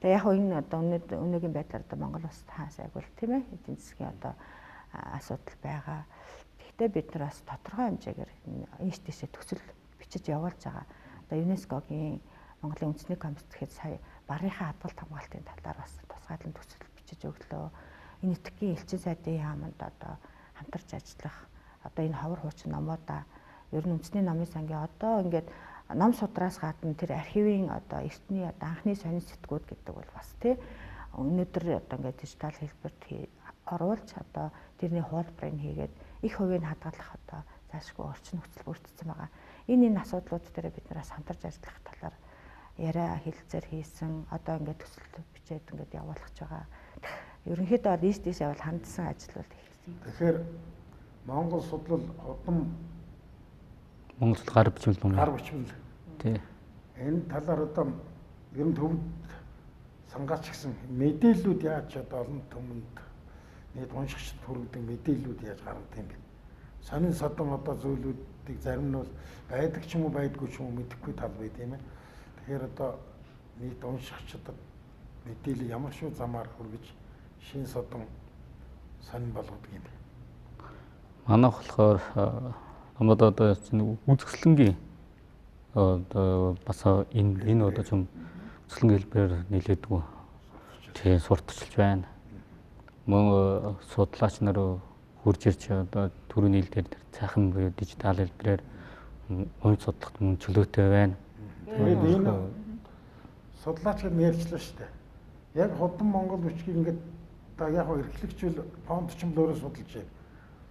Тэгээ яг энэ одоо өнөөгийн байдлаар одоо Монгол улс таасайг бол тийм ээ эдийн засгийн одоо асуудал байгаа. Гэхдээ бид нар бас тодорхой хэмжээгээр ийш тийшээ төсөл бичиж явуулж байгаа. Одоо ЮНЕСКОгийн Монголын үндэсний комисс гэхэд сая барийнхаа хадгалт хамгаалтын талаар бас тусгайлан төсөл бичиж өглөө. Энэ этгийн элчин сайдын яамд одоо хамтарч ажиллах одоо энэ ховор хуучин номуудаа ер нь үндэсний намын сангийн одоо ингээд ном судраас гадна тэр архивын одоо эртний одоо анхны сонин сэтгүүд гэдэг бол бас тий өнөөдөр одоо ингээд дижитал хэлбэрт оруулж одоо тэрний хуулбарыг хийгээд их хувийг хадгалах одоо заашгүй орчин нөхцөл бүрдсэн байгаа. Энэ асуудлууд дээр бид нараас хамтарч ажиллах талаар яриа хэлэлцээр хийсэн одоо ингээд төсөл бичээд ингээд явуулах байгаа. Ерөнхийдөө бол ийш тийш явал хандсан ажил бол хийсэн. Тэгэхээр Монгол судлал удам Монгол гар бичмэл ном. Гар бичмэл. Тий. Энэ талаар одоо ер нь төвд сангаач гэсэн мэдээллүүд яаж одоо олон түмэнд нийт уншигчд хүргэдэг мэдээллүүд яаж гаргад юм бэ? Сонин содон одоо зүйлүүдийг зарим нь бол байдаг ч юм уу байдгүй ч юм уу мэдэхгүй тал бай тийм ээ. Тэгэхээр одоо нийт уншигчдад мэдээлэл ямар шүү замаар хүргэж шин содон сонин болгодог юм бэ? Манайх болохоор намайг одоо үзэсгэлэнгийн одоо бас энэ одоо ч юм үзэсгэлэн хэлбэрээр нийлээдгүй тий сурталчилж байна. Мөн судлаач нар хурж ирж одоо төрийн нийлдэр цаахан буюу дижитал хэлбэрээр мөн судлахад мөн чөлөөтэй байна. Тэгээд энэ судлаач гэж нэрчлээ шүү дээ. Яг худан Монгол бичгийг ингээд яг эрхлэгчвэл фондчин өөрөө судалж байна.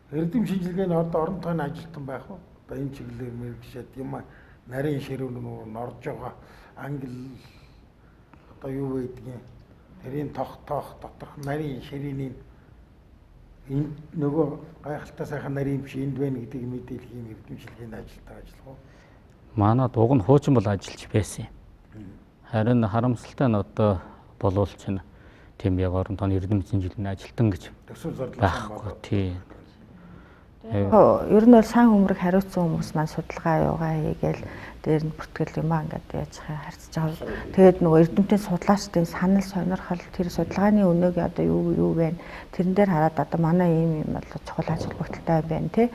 Эрдэм шинжилгээний одоо орон тойрны ажилтан байх уу? Одоо энэ чиглэлээр мэргэшээд юм нарийн ширүүн орж байгаа англи одоо юу байдгийг тэрийн тоох доторх нарийн ширээний энэ нөгөө гайхалтай сайхан нарийн биш энд байна гэдгийг мэдээлэх юм эрдэм шинжилгээний ажилтан ажиллах уу? Манад уг нь хуучин бол ажиллаж байсан юм. Харин харамсалтай нь одоо боловч нь тийм яг орон тооны эрдэм шинжилгээний ажилтан гэж төсөв зарласан байхгүй тий. Ер нь бол сан хөмрөг хариуцсан хүмүүс маань судалгаа юугаа хийгээл дээр нь бүртгэл юм ингээд яаж харьцаж байгаа. Тэгээд нөгөө эрдэмтэн судлаачдын санал сонирхол тэр судалгааны өнөөг одоо юу вэ? Тэрэн дээр хараад одоо манай ийм юм бол чухал ач холбогдолтой байна тий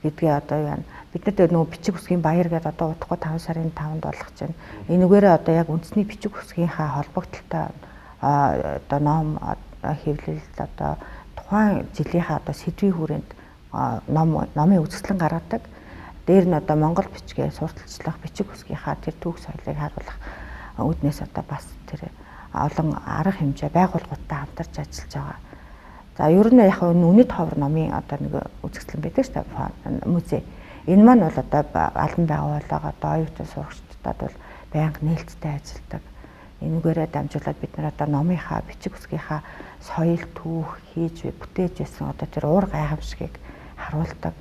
гэдгээ одоо юу байна. Бид нар нөгөө бичиг үсгийн баяр гэдэг одоо удахгүй 5 сарын 5-нд болох чинь энэгээрээ одоо яг үндэсний бичиг үсгийнхаа холбогдолтой одоо ном хэвлэл одоо тухайн жилийнхаа одоо сэдвийн хүрээнд номын үзэсгэлэн гаргадаг. Дээр нь одоо Монгол бичгээ сурталчлах бичиг үсгийнхаа тэр түүх соёлыг харуулах үүднээс одоо бас тэр олон арга хэмжээ байгууллагуудтай хамтарч ажиллаж байгаа. За ер нь яг үнэт ховор номын одоо нэг үзэсгэлэн байдаг шүү дээ. Музей. Энэ маань бол одоо албан байгууллага одоо оюутан сурагчдад бол байнга нээлттэй ажилладаг. Энэгээрээ дамжуулаад бид нар одоо номынхаа бичиг үсгийнхаа соёл түүх хийж бүтээж байсан одоо тэр уур гайхамшигыг харуулдаг.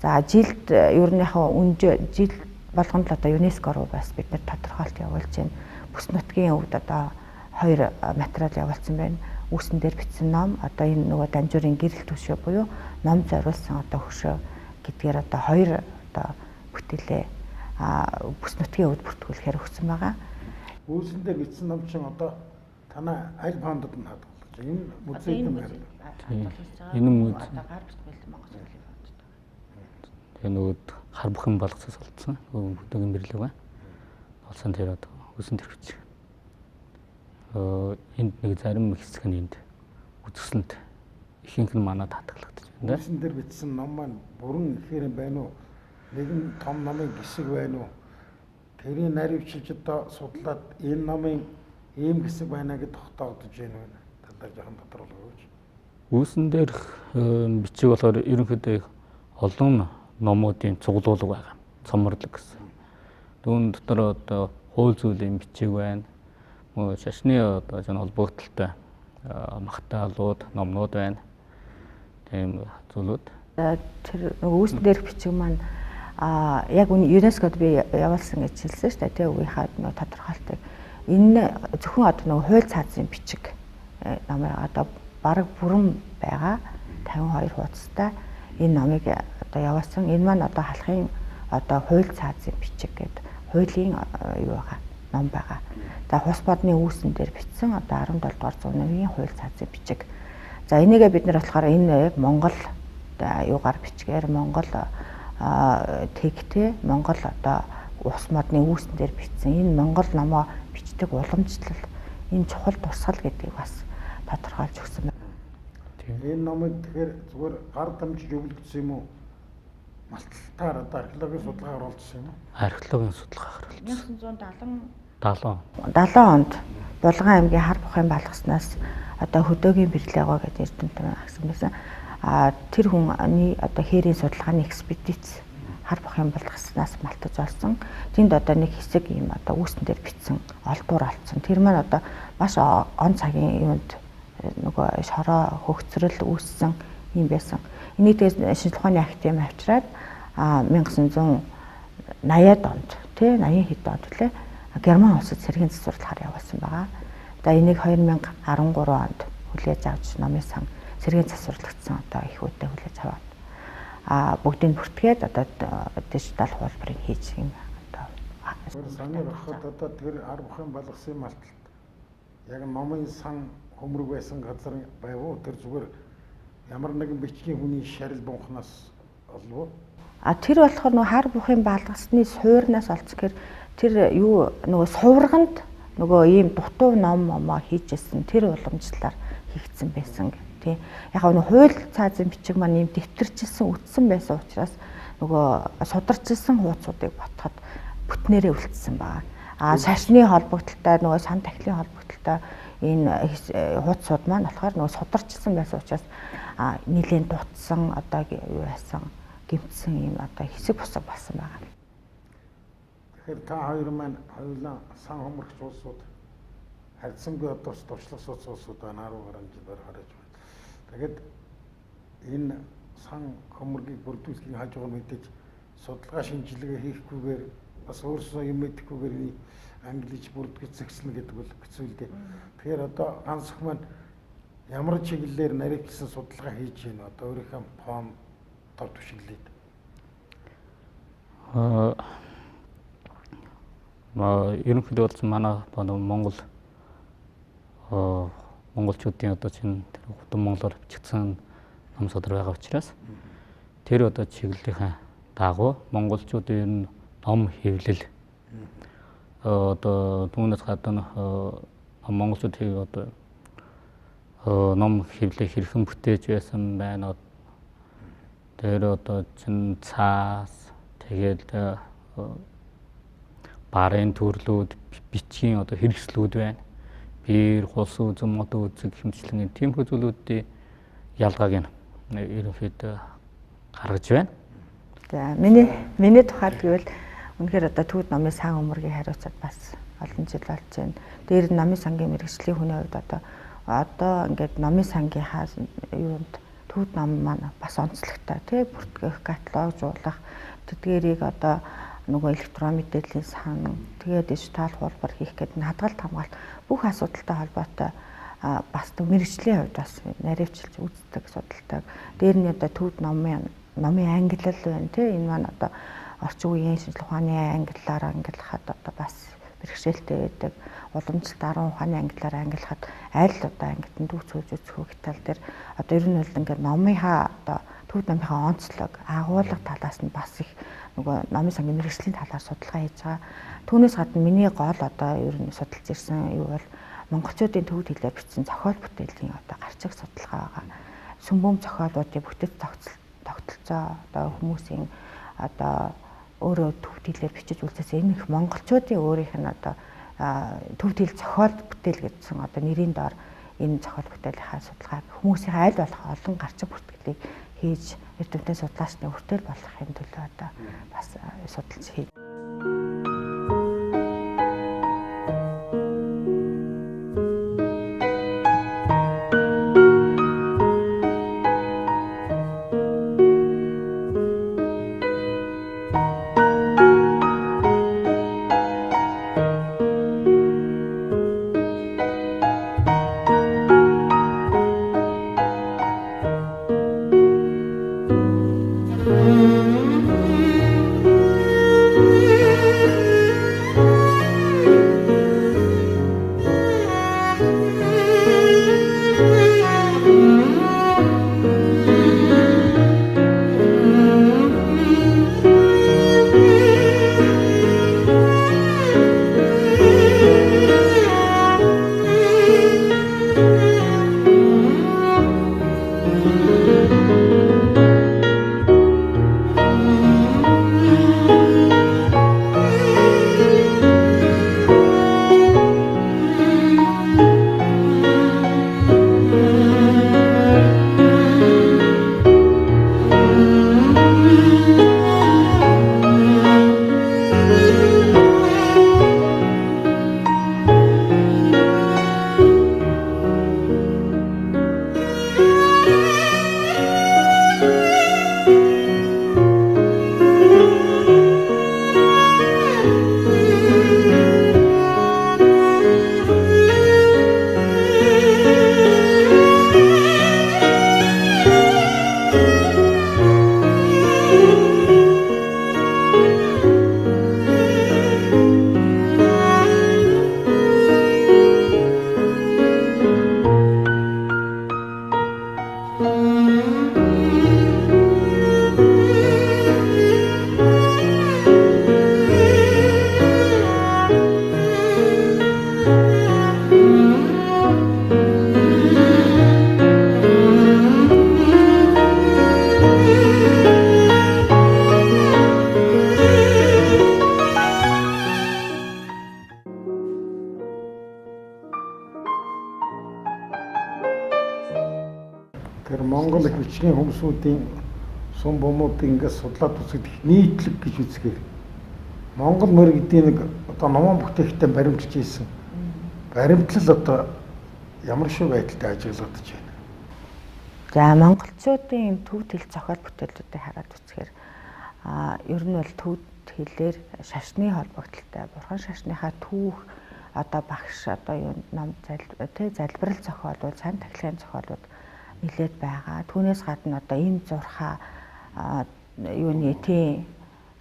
За жилд ер нь яг жил болгонд л одоо ЮНЕСКО руу бас бид нар тодорхойлт явуулж байна. Бүс нутгийн өвд одоо 2 материал явуулсан байна. Үүсэн дээр бичсэн ном одоо энэ нөгөө дамжуурын гэрэл төшөө буюу ном зориулсан одоо хөшөө гэдгээр одоо 2 одоо бүтээлээ бүс нутгийн өвд бүртгүүлэхээр өгсөн байгаа. Үүсэн дээр бичсэн ном чинь одоо танай аль фондод нь хадгалж байна. Энэ музейд нь байна. Энэ мөн одоо гар бэлтгэл Монгол Улсын фондод. Тэгээ нөгөө хар бүхэн болгоцоос олдсон хөдөөгийн бирлэг байна. Олсон тэр одоо өсөн тэрвч. Энд нэг зарим хэсэг нь энд үзэсгэлэнт ихэнх нь манад хатгалагдаж байна. Үүсэн дээр бичсэн ном маань бүрэн ихээр байна уу? Нэгэн том номын гисэг байна уу? Тэрийн наривчилж одоо судлаад энэ номын ийм хэсэг байна гэж тогтоогдож байна вэ? Талаар жоохон тодорхойлгоо гэж. Үүсэн дээр бичиг болохоор ерөнхийдөө олон номуудын цуглуулга байгаа. Цоморлог гэсэн. Түүн дотор одоо хууль зүйлийн бичиг байна. Мөн шашны одоо жин холбогдолтой магтаалууд, номнууд байна. Тийм зүйлүүд. Тэр үүсэн дээр бичиг маань яг ЮНЕСКОд би явуулсан гэж хэлсэн шүү дээ. Тэгээ үеийнхаа нөгөө тодорхойлтыг. Энэ зөвхөн одоо нөгөө хууль цаазын бичиг номыг одоо бараг бүрэн байгаа 52 хуудастай энэ номыг одоо явуулсан. Энэ маань одоо халахын одоо хууль цаазын бичиг гэдэг хуулийн юу байгаа ном байгаа. За хус бодны үүсэн дээр бичсэн одоо 17 дугаар зууны хууль цаазын бичиг. За энийгээ бид нар болохоор энэ яг Монгол юугаар бичгээр Монгол тэгтэй Монгол одоо ус модны үүсэн дээр бичсэн энэ Монгол номоо бичдэг уламжлал энэ чухал тусгал гэдгийг бас тодорхойлж өгсөн байна. Энэ номыг тэгэхээр зүгээр гар дамжиж өвлөгдсөн юм уу? Малталтаар одоо археологийн судалгаагаар олжсон юм уу? Археологийн судалгаагаар олжсон. 1970 онд Булган аймгийн хар бухын балгаснаас одоо хөдөөгийн бирлэгөө гэдэг эрдэмтэн агсан байсан. Тэр хүний одоо хээрийн судалгааны экспедиц хар бухын балгаснаас малтаж олсон. Тэнд одоо нэг хэсэг юм одоо үүсэн дээр бичсэн олдуур олцсон. Тэр маань одоо маш он цагийн юунд нөгөө шороо хөгцрөл үүссэн юм байсан. Энийг тэгээд шинжлэх ухааны академи авчираад 1980-ад онд тий 80 хэд онд лээ Герман улсад сэргийн засварлахаар явуулсан байгаа. За энийг 2013 онд хүлээж авч номын сан сэргийн засварлагдсан одоо их үедээ хүлээж аваад бүгдийг бүртгээд одоо дижитал хуулбарыг хийж юм одоо. Саний багхад одоо тэр хар бухын балгасан малталт яг номын сан хөмрөг байсан газар байв уу? Тэр зүгээр ямар нэгэн бичгийн хүний шарил бунхнаас олов. Тэр болохоор нөгөө хар бухын балгасны суурнаас олцгоор тэр юу нөгөө сувраганд нөгөө ийм дутуу ном момоо хийжсэн тэр уламжлалаар хийгдсэн байсан тий. Яг нөгөө хууль цаазын бичиг маань ийм дэвтэрчилсэн үтсэн байсан учраас нөгөө сударчилсан хуудсуудыг ботход бүтнээрээ үлдсэн байна. Шашны холбогдлолтой нөгөө сан тахилын холбогдлолтой энэ хуудсууд маань болохоор нөгөө сударчилсан байсан учраас нэлийн дутсан одоо юу байсан гэмтсэн юм одоо хэсэг бусаг болсон байгаа. Тэгэхээр та хоёр маань хоёулаа сан хомрогч улсууд харьцангуй одоо туршлага сууц улсууд байна 10 гаруй жилээр харж байна. Тэгээд энэ сан хомрогийг бүрдүүлэхийн хажуугаар мэдээж судалгаа шинжилгээ хийхгүйгээр бас өөрсдөө юм мэдэхгүйгээр англиж бүрдгэж зэгснэ гэдэг бол хэцүү л дээ. Тэгэхээр одоо Гансүх маань ямар чиглэлээр нарийнчилсан судалгаа хийж байна одоо өөрийнхөө фонд тав түшиглээд. Ерөнхийдөө бол манай Монгол монголчуудын одоо чинь хутан монголоор бичигдсэн ном содрог байгаа учраас тэр одоо чиглэлийнхаа дагуу монголчуудын ер нь ном хэвлэл одоо түүнээс гадна монголчууд одоо ном хэвлэх хэрхэн бүтээж байсан байна. Тэр одоо чин цаас тэгээд барын төрлүүд бичгийн одоо хэрэгслүүд байна. Биер, хулс үзэн, мод үзэг хэмжлэн тиймэрхүү зүйлүүдийн ялгааг нь ерөнхийдөө гаргаж байна. За миний тухайд гэвэл үнэхээр одоо төвд номын сан өмөргийн хариуцаад бас олон жил болж байна. Дээр номын сангийн мэргэжлийн хүний хувьд одоо ингээд номын сангийнхаа юунд төвд ном маань бас онцлогтой тий бүртгэх, каталогжуулах тэдгээрийг одоо нөгөө электрон мэдээллийн сан тэгээд дижитал хуулбар хийх гэдэг хадгалт хамгаалт бүх асуудалтай холбоотой бас мэргэжлийн хувьд бас наривчилж үздэг судалдаг. Дээр нь одоо төвд номын ангиллал байна тий энэ маань одоо орчин үеийн шинжлэх ухааны ангиллаар ангиллахад одоо бас бэрхшээлтэй байдаг. Уламжлалт 10 ухааны ангиллаар ангиллахад аль одоо ангитан дүүц хөөж үзэх хөө тал дээр одоо ер нь бол ингээд номынхаа одоо төвд номынхаа онцлог агуулга талаас нь бас их нөгөө номын сангийн мэргэжлийн талаар судалгаа хийж байгаа. Түүнээс гадна миний гол одоо ер нь судалж ирсэн юу бол монголчуудын төвд хэлээр бичсэн зохиол бүтээлийн одоо гарчиг судалгаа байгаа. Сүмбөм зохиолуудын бүтэц тогтолцоо одоо хүмүүсийн одоо өөрөө төвд хэлээр бичиж үлдээсэн энэ их монголчуудын өөрийнх нь одоо төвд хэл зохиол бүтээл гэсэн одоо нэрийн доор энэ зохиол бүтээлийн судалгааг хүмүүсийн аль болох олон гарчиг бүртгэлийг хийж эрдэмтэн судлаачны хүртэл болгохын төлөө одоо бас судалж хийж. бичгийн хүмүүсийн сум бомуудын ингээд судлаад үзэх нийтлэг гэж үзгээр Монгол мөр гэдэг нэг одоо номон бүтээхтэй баримтж ийсэн. Баримтлал одоо ямар шиг байдалтай ажиглагдаж байна. За монголчуудын төвд хэл зохиол бүтээлүүдийг хараад үзэхээр ер нь бол төвд хэлээр шашны холбогдлолтой бурхан шашныхаа түүх одоо багш одоо юу ном залбирал зохиолууд, сайн тахилгын зохиолууд нэлээд байгаа. Түүнээс гадна одоо им зурхаа юуны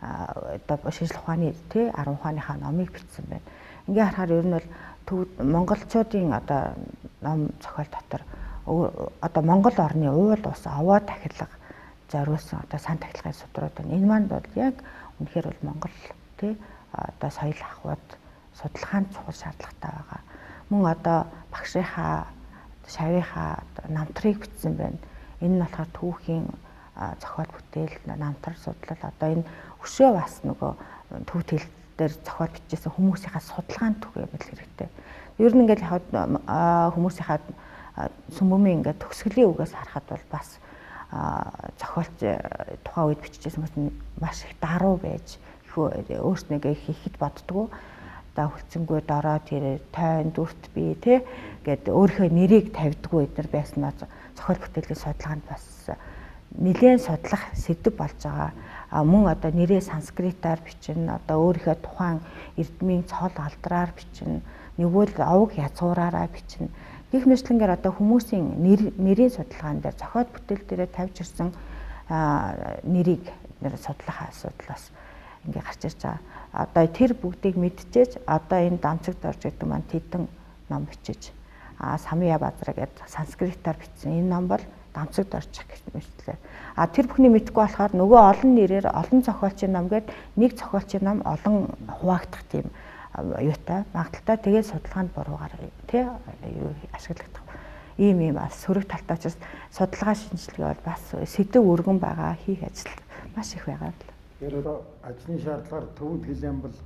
одоо шинжлэх ухааны 10 ухааныхаа номыг бичсэн байна. Ингээ харахаар ер нь бол төвд монголчуудын одоо ном зохиол дотор одоо Монгол орны уул ус овоо тахилга зориулсан одоо сайн тахилгын судрууд байна. Энэ манд бол яг үнэхээр бол Монгол одоо соёл ахуйд судалгаанд чухал шаардлагатай байгаа. Мөн одоо багшийнхаа шавийнхаа намтрыг бичсэн байна. Энэ нь болохоор түүхийн зохиол бүтээл, намтар судлал одоо энэ өшөө бас нөгөө төвд хэл дээр зохиол бичсэн хүмүүсийнхаа судалгаанд түгээх хэрэгтэй. Ер нь ингээд хүмүүсийнхаа сүмбүмийн ингээд төгсгөлийн үгээс харахад бол бас зохиолч тухайн үед бичижсэн хүмүүс маш их даруй байж өөрснөө хийхэд боддгоо. Одоо хүлцэнгүй дороо тэр тойн дүрт би гээд өөрийнхөө нэрийг тавьдггүй эдгээр байснаа зохиол бүтээлийн судалгаанд бас нэлээд судлах сэдв болж байгаа. Мөн одоо нэрээ санскритаар бичнэ, одоо өөрийнхөө тухайн эрдмийн цол алдраар бичнэ, нэгвэл овог язгуураараа бичнэ. Гэх мэтлэнгээр одоо хүмүүсийн нэрийн судалгаан дээр зохиол бүтээл дээр тавьж ирсэн нэрийг судлах асуудлаас ингээ гарч ирж байгаа. Одоо тэр бүгдийг мэдчихэж одоо энэ дамцагд орж гэдэг маань тэдэн ном бичиж самия базра гэдэг санскритаар бичсэн энэ ном бол дамцагд орчих гэж мэтлээ. Тэр бүхний мэдгүй болохоор нөгөө олон нэрээр олон зохиолчийн ном гэдэг нэг зохиолчийн ном олон хуваагдах тийм юутай магадaltaй тэгээд судалгаанд буруугаар ашиглагдах ийм бас сөрөг талтай учраас судалгаа шинжилгээ бол бас сэдв өргөн байгаа хийх ажил маш их байгаа. Тэр одоо ажлын шаардлагаар төвд хэлэн бол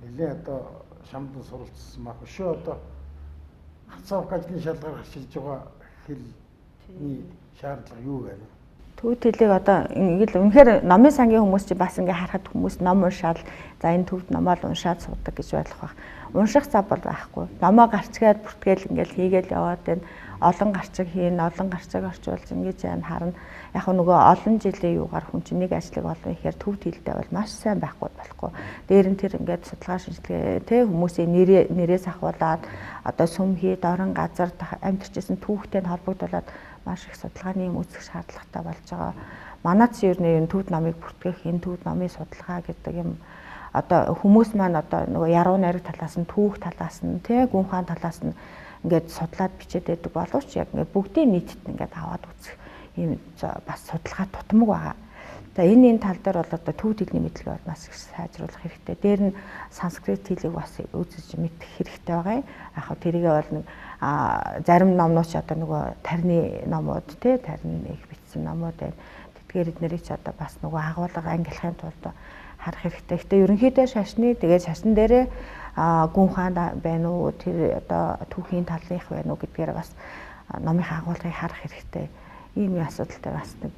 нэлээд одоо шамдан суралцсан мах өшөө одоо хацаавх ажлын шаардлагаар ашиглаж байгаа хэлний шаардлага юу вэ? Төвд хэлийг одоо ингээл үнэхээр номын сангийн хүмүүс чи бас ингээ харахад хүмүүс ном уншаал за энэ төвд номоо уншаад суудаг гэж ойлгох байх. Унших зав бол байхгүй. Номоо гарцгаад бүртгээл ингээл хийгээл яваад байна. Олон гарчиг хийн, олон гарчиг орчуулж ингэж яана харна. Яг нөгөө олон жилийн юугаар хүн чинь нэг ажлыг олон ихээр төвд хэлдэ бол маш сайн байхгүй болохгүй. Дээр нь тэр ингээд судалгаа шинжилгээ хүмүүсийн нэрээс ахуулаад одоо сүм хий, дорон газар амьдэрчсэн түүхтэй нь холбогдуулаад маш их судалгааны үүсгэх шаардлагатай болж байгаа. Манайд ч ер нь энэ төвд номыг бүртгэх, энэ төвд номын судалгаа гэдэг юм одоо хүмүүс маань одоо нөгөө яруу найраг талаас нь түүх талаас нь гүн хаан талаас нь ингээд судлаад бичээд байдаг боловч яг ингээд бүгдийн нийтэд ингээд аваад үзэх ийм бас судалгаа тутамг байгаа. За энэ тал дээр бол одоо төвд хэлний мэдлэгээ бол бас их сайжруулах хэрэгтэй. Дээр нь санскрит хэлийг бас үзэж мэдэх хэрэгтэй байгаа. Яг хөө тэрийгээ бол нэг зарим номнууд ч одоо нөгөө тарины номууд тарин их бичсэн номууд байна. Тэдгээр эднэрийг ч одоо бас нөгөө агуулга ангилахын тулд харах хэрэгтэй. Гэтэ ерөнхийдөө шашны тэгээд шашин дээрээ гүн хаан байна уу тэр одоо түүхийн талынх байна уу гэдгээр бас номын агуулгыг харах хэрэгтэй. Ийм асуудал дээр бас нэг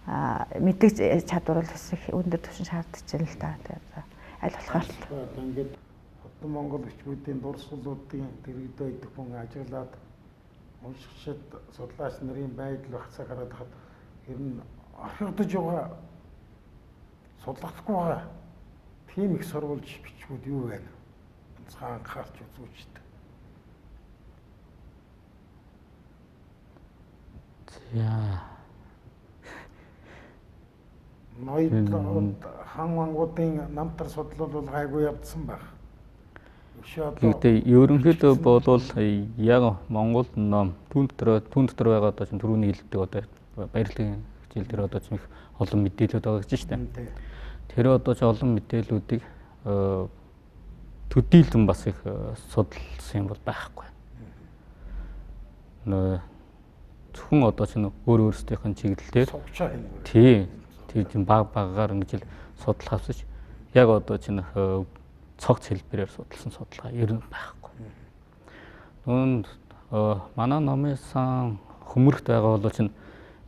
мэддэг чадвар бас их өндөр түвшин шаардж байна л да. Тэгээд аль болохоор ингээд хотон Монгол бичгүүдийн дурсгалуудын дэргэдөө идэх хүн ажиглаад уншигчид судлаач нарын байдал багцаа гараад хад ер нь орхигдож байгаа судлахгүй байгаа тийм их сурвалж бичгүүд юу байна? Цаан анхаарч үзүүчтэй. За ноёд хан мангуудын намтар судлал бол гайгүй явдсан байх. Гэхдээ ерөнхийдөө болвол яг Монгол ном түүн дотор байгаа одоо чинь түрүүний хэлдэг одоо баярлагын хичээл дээр одоо чинь их олон мэдээлэлүүд байгаа гэж байна шүү дээ. Тэр одоо ч олон мэдээллүүдийг төдийлөн бас их судалсан юм бол байхгүй. Зөвхөн одоо чинь өөр өөрсдийнх нь чиглэлээр тэр чинь багаар ингэж судлах авсаж яг одоо чинь цогц хэлбэрээр судалсан судалгаа ер нь байхгүй. Түүнд манай номын сан хөмөрхт байгаа бол чинь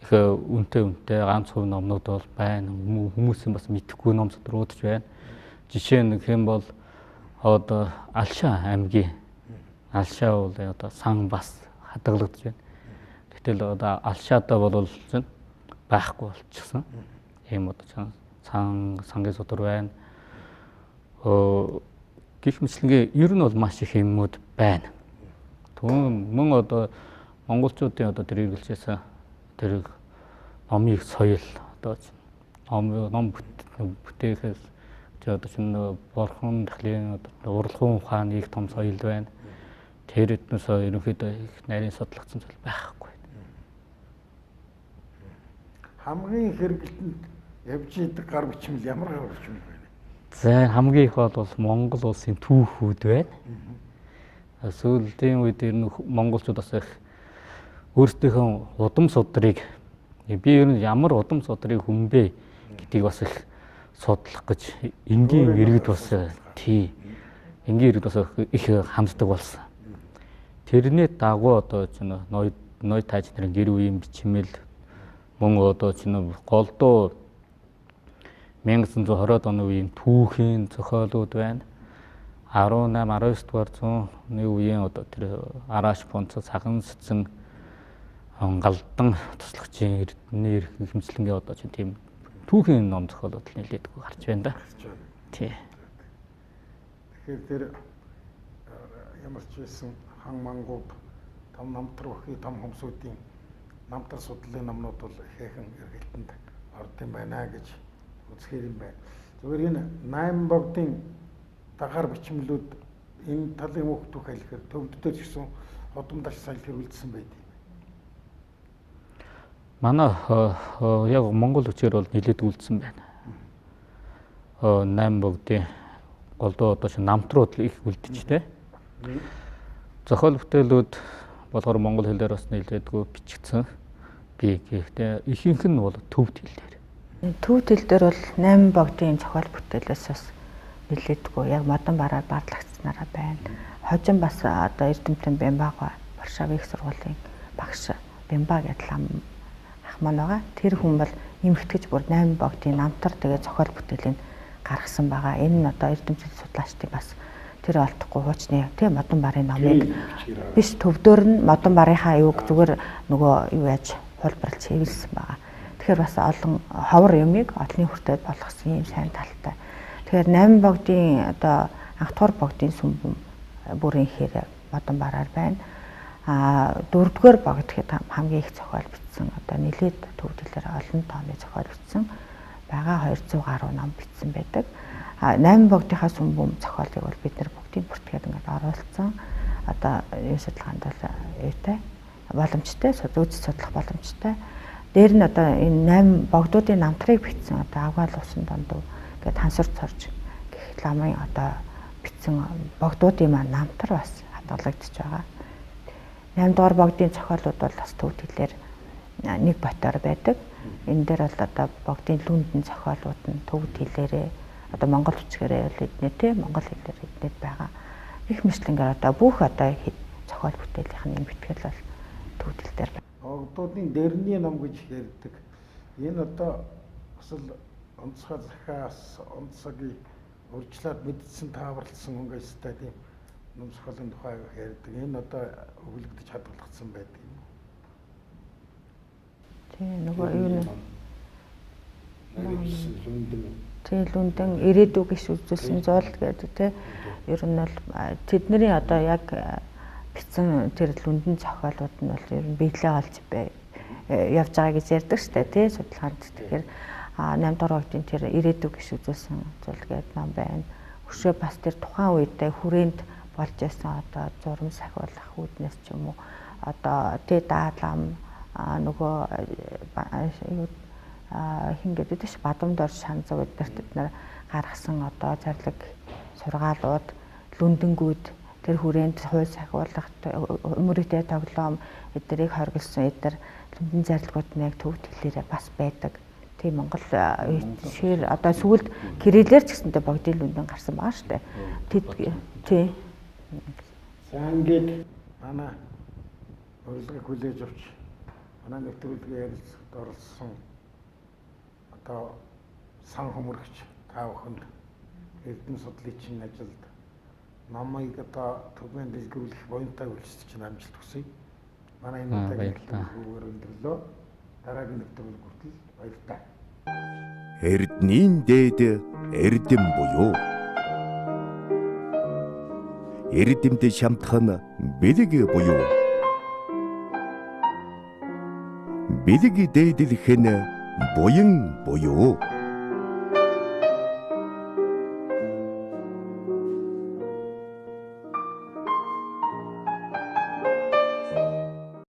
их үнэтэй ганц хувь номнууд бол байна. Хүмүүсийн бас мэдхгүй ном зүтрүүдж байна. Жишээ нь гэх юм бол одоо Алшаа аймгийн Алшаа бол одоо сан бас хадгалагдж байна. Гэтэл одоо Алшаадаа бол байхгүй болчихсон. Ийм одоо сангийн судар байна. Гэх мэтлэнгээ ер нь бол маш их юмуд байна. Түүн мөн одоо монголчуудын одоо тэр эргэлжсэн тэр номын соёл одоо ном бүтээхээс одоо чинь борхон дахлын урлагын ухааны их том соёл байна. Тэр эднээс ерөнхийдөө их нарийн судлагдсан зүйл байхгүй. Хамгийн хэрэгэлтэнд явж идэг гар бичмэл ямар гар бичмэл байна? За хамгийн их бол Монгол улсын түүхүүд байна. Сүүлийн үед ер нь монголчууд бас их өөрсдийнхөө удам судрыг би ер нь ямар удам судрыг хүмбэ гэдгийг бас их судлах гэж энгийн иргэд бас энгийн иргэд бас их ханддаг болсон. Тэрний дагуу одоо чинь ной тааж нарын гэр үеийн бичмэл мөн одоо чинь голдуу 1920-ад оны үеийн түүхийн зохиолууд байна. 18-19 дугаар зууны үеийн одоо тэр арааш фондчин сахан сэцэн галдан туслагчийн эрдэнийн эрхи хэмжлэнгээ одоо чинь тийм түүхийн ном зохиолууд нэлээдгүй гарч байна да. Тий. Тэгэхээр тэр ямар ч байсан хан мангууд том намтар өхий том хомсуудын намтар судлалын номнууд бол ихээхэн эргэлтэнд ордын байна гэж үзэхээр юм байна. Зүгээр энэ 8 богдын дагаар бичмлүүд энэ талын хүүхдүүд хэлэхээр төвддөр ч гэсэн удамдаж соёл хэрэгжилсэн байдаг. Манай яг Монгол хүчээр бол нэлээд үлдсэн байна. 8 богдын голдуу одоо шин намтрууд их үлдчихтэй. Зохиол бүтээлүүд болохоор монгол хэлээр бас нэлээдгүй бичигдсэн. Би гэхдээ ихэнх нь бол төвд хэлээр. Төвд хэл дээр бол 8 богдын зохиол бүтээлээс бас нэлээдгүй яг модон бараар барлагдсанараа байна. Хожин бас одоо Эрдэмтэн Бямбага Варшавын их сургуулийн багш Бямба гэдэг ах маань байгаа. Тэр хүн бол эмхтгэж бүр 8 богдын намтар тэгээ зохиол бүтээлийн гаргасан байгаа. Энэ нь одоо Эрдэмтэн судлаачдын бас тэр олдохгүй хуучны тийм модон барын номыг биш төвдөр нь модон барынхаа юуг зүгээр нөгөө юу яаж хулбарлж хэвлсэн байгаа. Тэгэхээр бас олон ховор юмыг олонний хүртээд болгосон юм сайн талтай. Тэгэхээр 8 богдын одоо анх дугаар богдын сүмбэм бүрийн хэр модон бараар байна. 4-р богд гэхэд хамгийн их зохиол бичсэн одоо нэлээд төвдлэр олон тооны зохиол бичсэн байгаа 200 гаруй ном бичсэн байдаг. 8 богдынхаа сүмбэм зохиолыг бол бид нар бүгдийг бүртгээд ингээд оруулсан. Одоо энэ судалгаанд бол юутай боломжтой үзэж судлах боломжтой. Дээр нь одоо энэ 8 богдуудын намтрыг бичсэн одоо авгаал усан дондуу гэдэг хансурд цорж гэх ламын одоо бичсэн богдуудын маань намтар бас хадгалагдчихж байгаа. 8 дугаар богдын зохиолууд бол бас төвд хэлээр нэг ботоор байдаг. Энэ дээр бол одоо богдын лүндэн зохиолууд нь төвд хэлээрээ одоо монгол хүчгээрээ эднэ тий монгол хэлээр эднэд байгаа. Их мэтлэнгээр одоо бүх одоо зохиол бүтээлийнх нь битгэл бол төвд хэл дээр байна. Богдуудын дэрний ном гэж ярьдаг. Энэ одоо бас л онцгой захиас онцгийн урьдчилаад мэдсэн тааварлсан өнгөстэй тийм ном зохиолын тухай ярьдаг. Энэ одоо өвлөгдөж хадгалагдсан байдаг юм. Тийм нөгөө юу тийм лүндэн ирээдүй гэж үзүүлсэн зуул гэдэг тийм ер нь бол тэдний одоо яг бичсэн тэр лүндэн зохиолууд нь бол ер нь биелээ олж явж байгаа гэж ярьдаг шүү дээ тийм судалгаанд. Тэгэхээр 8 дугаар богдын тэр ирээдүй гэж үзүүлсэн зуул гэдэг ном байна. Өшөө бас тэр тухайн үедээ хүрээнд болж байсан одоо зурм сахиулах үүднээс ч юм уу одоо тэ даалам нөгөө хин гэдэг ш бадамдор шанзаг өдөрт нар гаргасан одоо зарлаг сургаалууд лүндэнгүүд тэр хүрээнд хууль сахиулах өмөрөтэй тоглоом эднэрийг хоригдсан эдгээр лүндэн зарлагууд нь яг төвд хэлээрээ бас байдаг. Тийм Монгол шир одоо сүүлд кириллээр ч гэсэнтэй богдын лүндэн гарсан байгаа шүү дээ. Тийм. За ингээд манай урилгыг хүлээж авч манай нэвтрүүлгийн ярилцлагад оролцсон одоо сан хүмүүрэгч та бүхэнд эрдэм судлалын ажилд намайг одоо төвийн дэлгэрүүлэх буянтай үйлчлэж чинь амжилт хүсье. Манай энэ удаагийн нэвтрүүлгээр өндөрлөө. Дараагийн нэвтрүүлэг хүртэл баярлалаа. Эрдэнийн дээд эрдэм буюу эрдэмд шамтхан бэлэг буюу бэлэг дээдлэх нь буян буюу